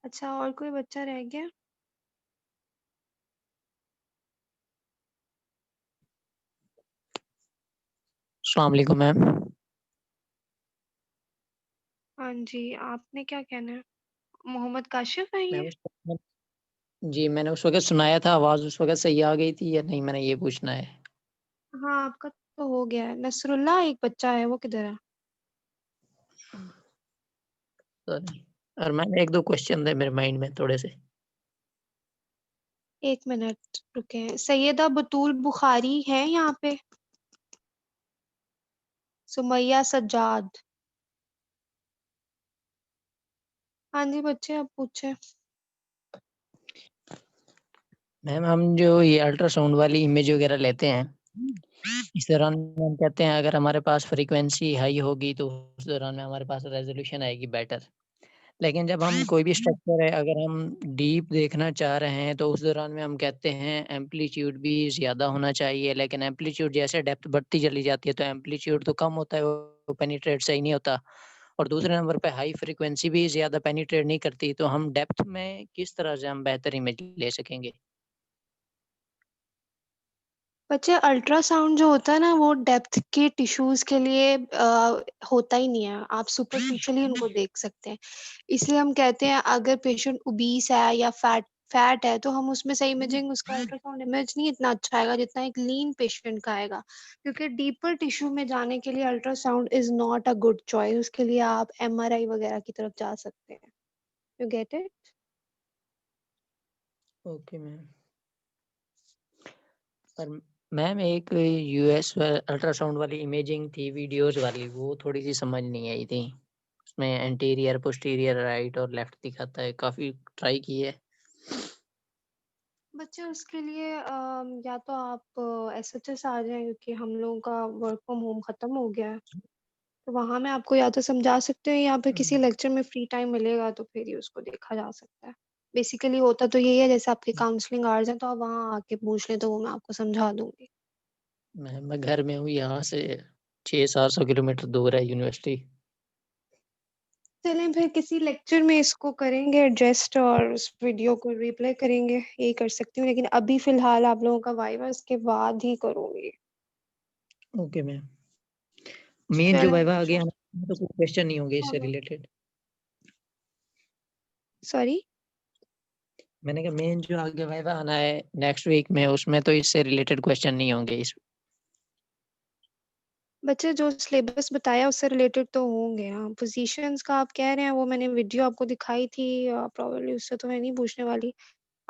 अच्छा और कोई बच्चा रह गया? अस्सलाम वालेकुम मैम। हाँ जी, आपने क्या कहना है? मोहम्मद काशिफ है मैं ये? उस वक्त जी मैंने उस वक्त सुनाया था, आवाज उस वक्त सही आ गई थी या नहीं, मैंने ये पूछना है। हाँ, आपका तो हो गया है। नसरुल्लाह एक बच्चा है, वो किधर है? सॉरी, और मैंने 1-2 क्वेश्चन थे मेरे माइंड में थोड़े से। 1 मिनट रुकें। सैयदा बतूल बुखारी है यहाँ पे? सुमैया सज्जाद। हाँ जी बच्चे, अब पूछे। मैम हम जो ये अल्ट्रासाउंड वाली इमेज वगैरह लेते हैं, इस दौरान हम कहते हैं अगर हमारे पास फ्रीक्वेंसी हाई होगी तो उस दौरान में हमारे पास रेजोल्यूशन आएगी बेटर। लेकिन जब हम कोई भी स्ट्रक्चर है अगर हम डीप देखना चाह रहे हैं तो उस दौरान में हम कहते हैं एम्पलीट्यूड भी ज़्यादा होना चाहिए, लेकिन एम्पलीट्यूड जैसे डेप्थ बढ़ती चली जाती है तो एम्पलीट्यूड तो कम होता है, वो पेनिट्रेट सही नहीं होता। और दूसरे नंबर पे हाई फ्रीक्वेंसी भी ज़्यादा पेनिट्रेट नहीं करती, तो हम डेप्थ में किस तरह से हम बेहतर इमेज ले सकेंगे? बच्चे अल्ट्रासाउंड जो होता है ना वो डेप्थ के टिश्यूज के लिए होता ही नहीं है, आप सुपरफिशियली उनको देख सकते हैं। इसलिए हम कहते हैं अगर पेशेंट ओबीस है या फैट है तो हम उसमें सही इमेजिंग उसका अल्ट्रासाउंड इमेज नहीं इतना अच्छा आएगा जितना एक लीन पेशेंट का आएगा, क्योंकि डीपर टिश्यू में जाने के लिए ultrasound is not a good choice. उसके लिए आप एमआरआई वगैरह की तरफ जा सकते हैं। You get it? Okay ma'am. पर मैम एक यूएस अल्ट्रासाउंड वाली इमेजिंग थी वीडियोस वाली, वो थोड़ी सी समझ नहीं आई थी। उसमें एंटीरियर पोस्टीरियर राइट और लेफ्ट दिखाता है, काफी ट्राई की है। बच्चे उसके लिए या तो आप एसएचएस आ जाएं क्योंकि हम लोगों का वर्क फ्रॉम होम खत्म हो गया है, तो वहां मैं आपको या तो समझा सकते हैं या फिर किसी लेक्चर में फ्री टाइम मिलेगा तो फिर ही उसको देखा जा सकता है। बेसिकली होता तो यही है, जैसे आपके काउंसलिंग आवर्स हैं तो आप वहाँ आके पूछ लें तो वो मैं आपको समझा दूंगी। मैं घर में हूँ, यहाँ से 600-700 किलोमीटर दूर है यूनिवर्सिटी। चलें फिर किसी लेक्चर में इसको करेंगे एडजस्ट और उस वीडियो को रिप्ले करेंगे, यही कर सकती हूँ, लेकिन अभी फिलहाल आप लोगों का वाइवा इसके बाद ही करूंगी। Okay ma'am. मेन जो चलें वाइवा आ गया तो कोई क्वेश्चन नहीं होंगे इससे हाँ। रिलेटेड। सॉरी मैंने कहा मेन जो आगे वाइवा आना है नेक्स्ट वीक में, उसमें तो इससे रिलेटेड क्वेश्चन नहीं होंगे इस बच्चे जो सिलेबस बताया उससे रिलेटेड तो होंगे। हाँ, पोजीशंस का आप कह रहे हैं, वो मैंने वीडियो आपको दिखाई थी, प्रोबेबली उससे तो मैं नहीं पूछने वाली।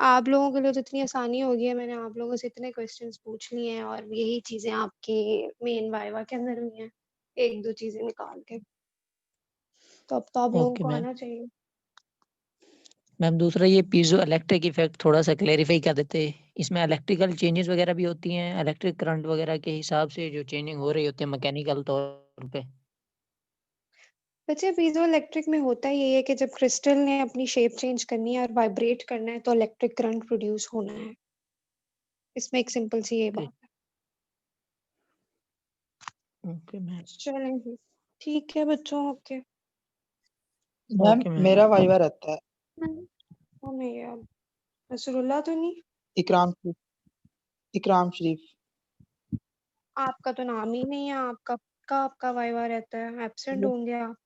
आप लोगों के लिए तो इतनी आसानी हो गई है, मैंने आप लोगों से इतने क्वेश्चंस पूछ लिए हैं और यही चीजें आपकी मेन वाइवा के अंदर हुई हैं, एक दो चीजें निकाल के। तो अब तो आप लोगों ओके को मैम। आना चाहिए। मैम दूसरा ये पीजो इलेक्ट्रिक इफेक्ट थोड़ा सा क्लेरिफाई कर देते। इसमें इलेक्ट्रिकल चेंजेस वगैरह भी होती हैं, इलेक्ट्रिक करंट वगैरह के हिसाब से जो चेंजिंग हो रही होती है मैकेनिकल तौर पे। बच्चे पीजो इलेक्ट्रिक में होता ही यही है कि जब क्रिस्टल ने अपनी शेप चेंज करनी है और वाइब्रेट करना है तो इलेक्ट्रिक करंट प्रोड्यूस होना है। इसमें एक सिंपल सी ये बात है। Okay ma'am. चलें फिर। ठीक है बच्चों, ओके। Ma'am okay ma'am. मेरा वाइवा रहता है। कौन है यार? नसरुल्लाह तो नहीं? इकराम इकराम शरीफ। आपका तो नाम ही नहीं है, आपका वाइवा रहता है, एब्सेंट होंगे आप।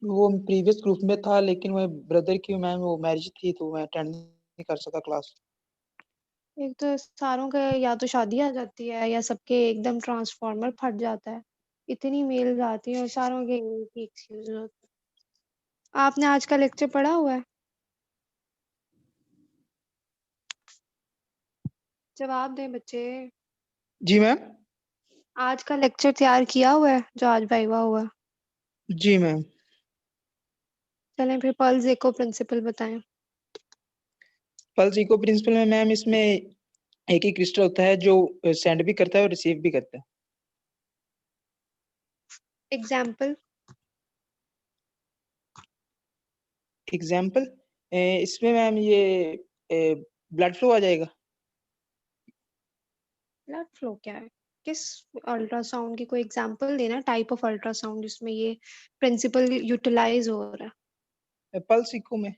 वो प्रीवियस ग्रुप में था, लेकिन वो ब्रदर की मैम वो मैरिज थी तो मैं अटेंड नहीं कर सका क्लास। एक तो सारों का या तो शादी आ जाती है या सबके एकदम ट्रांसफार्मर फट जाता है, इतनी मेल्स आती है और सारों के एक ही एक्सक्यूज होते हैं। आपने आज का लेक्चर पढ़ा हुआ है? जवाब दें बच्चे। जी मैम। आज का लेक्चर तैयार किया हुआ है जो आज वाइवा हुआ है? जी मैम। चलें फिर पल्स इको प्रिंसिपल बताएं। पल्स इको प्रिंसिपल में मैम इसमें एक ही क्रिस्टल होता है जो सेंड भी करता है और रिसीव भी करता है। एग्जाम्पल। एग्जाम्पल इसमें मैम ये ब्लड फ्लो आ जाएगा। ब्लड फ्लो क्या है? किस अल्ट्रासाउंड की कोई एग्जांपल देना, टाइप ऑफ अल्ट्रासाउंड जिसमें ये प्रिंसिपल यूटिलाइज हो रहा है। पल्स इको में।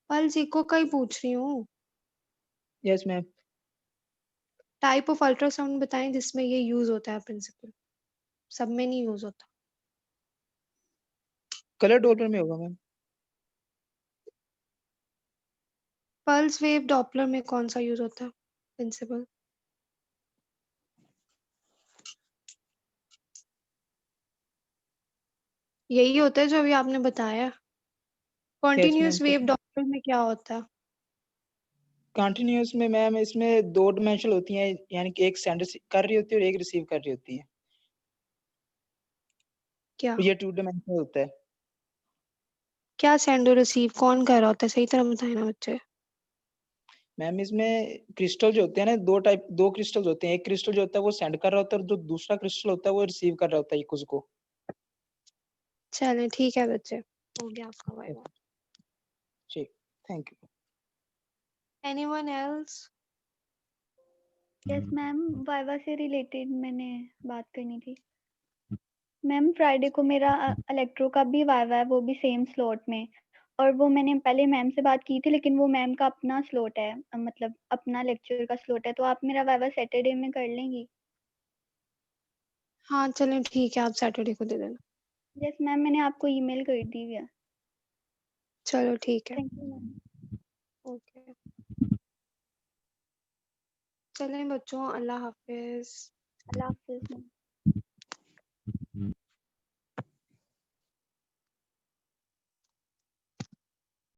पल्स इको का ही पूछ रही हूँ। Yes ma'am. Type of ultrasound बताएं जिसमें ये यूज होता है प्रिंसिपल। सब में नहीं यूज होता। कलर डॉपलर में होगा मैम। पल्स वेव डॉपलर में कौन सा यूज होता है प्रिंसिपल? यही होता है जो अभी आपने बताया। Continuous ma'am. वेव डॉपलर में क्या होता है? कंटिन्यूअस में मैम इसमें दो डिमेंशन होती हैं, यानी कि एक सेंड कर रही होती है और एक रिसीव कर रही होती है। क्या ये टू डिमेंशनल होता है। क्या सेंड और रिसीव कौन कर रहा होता है? सही तरह बताए ना बच्चे। मैम इसमें क्रिस्टल जो होते हैं ना, दो क्रिस्टल्स होते हैं। एक क्रिस्टल जो होता है वो सेंड कर रहा होता है और जो दूसरा क्रिस्टल होता है वो रिसीव कर रहा होता है कुछ को। चलें ठीक है बच्चे, हो गया आपका वाइवा। जी thank you. Anyone else? Yes ma'am, viva से रिलेटेड मैंने बात करनी थी। मैम फ्राइडे को मेरा इलेक्ट्रो का भी वाइवा है, वो भी सेम स्लॉट में। और वो मैंने पहले मैम से बात की थी, लेकिन वो मैम का अपना स्लॉट है, मतलब अपना लेक्चर का स्लॉट है। तो आप मेरा वाइवा सैटरडे में कर लेंगी? हाँ चलें ठीक है, आप सैटरडे को दे देना। यस मैम, मैंने आपको ईमेल कर दी है। चलो ठीक है। Thank you ma'am. ओके चलें बच्चों, अल्लाह हाफिज। अल्लाह हाफिज मैम।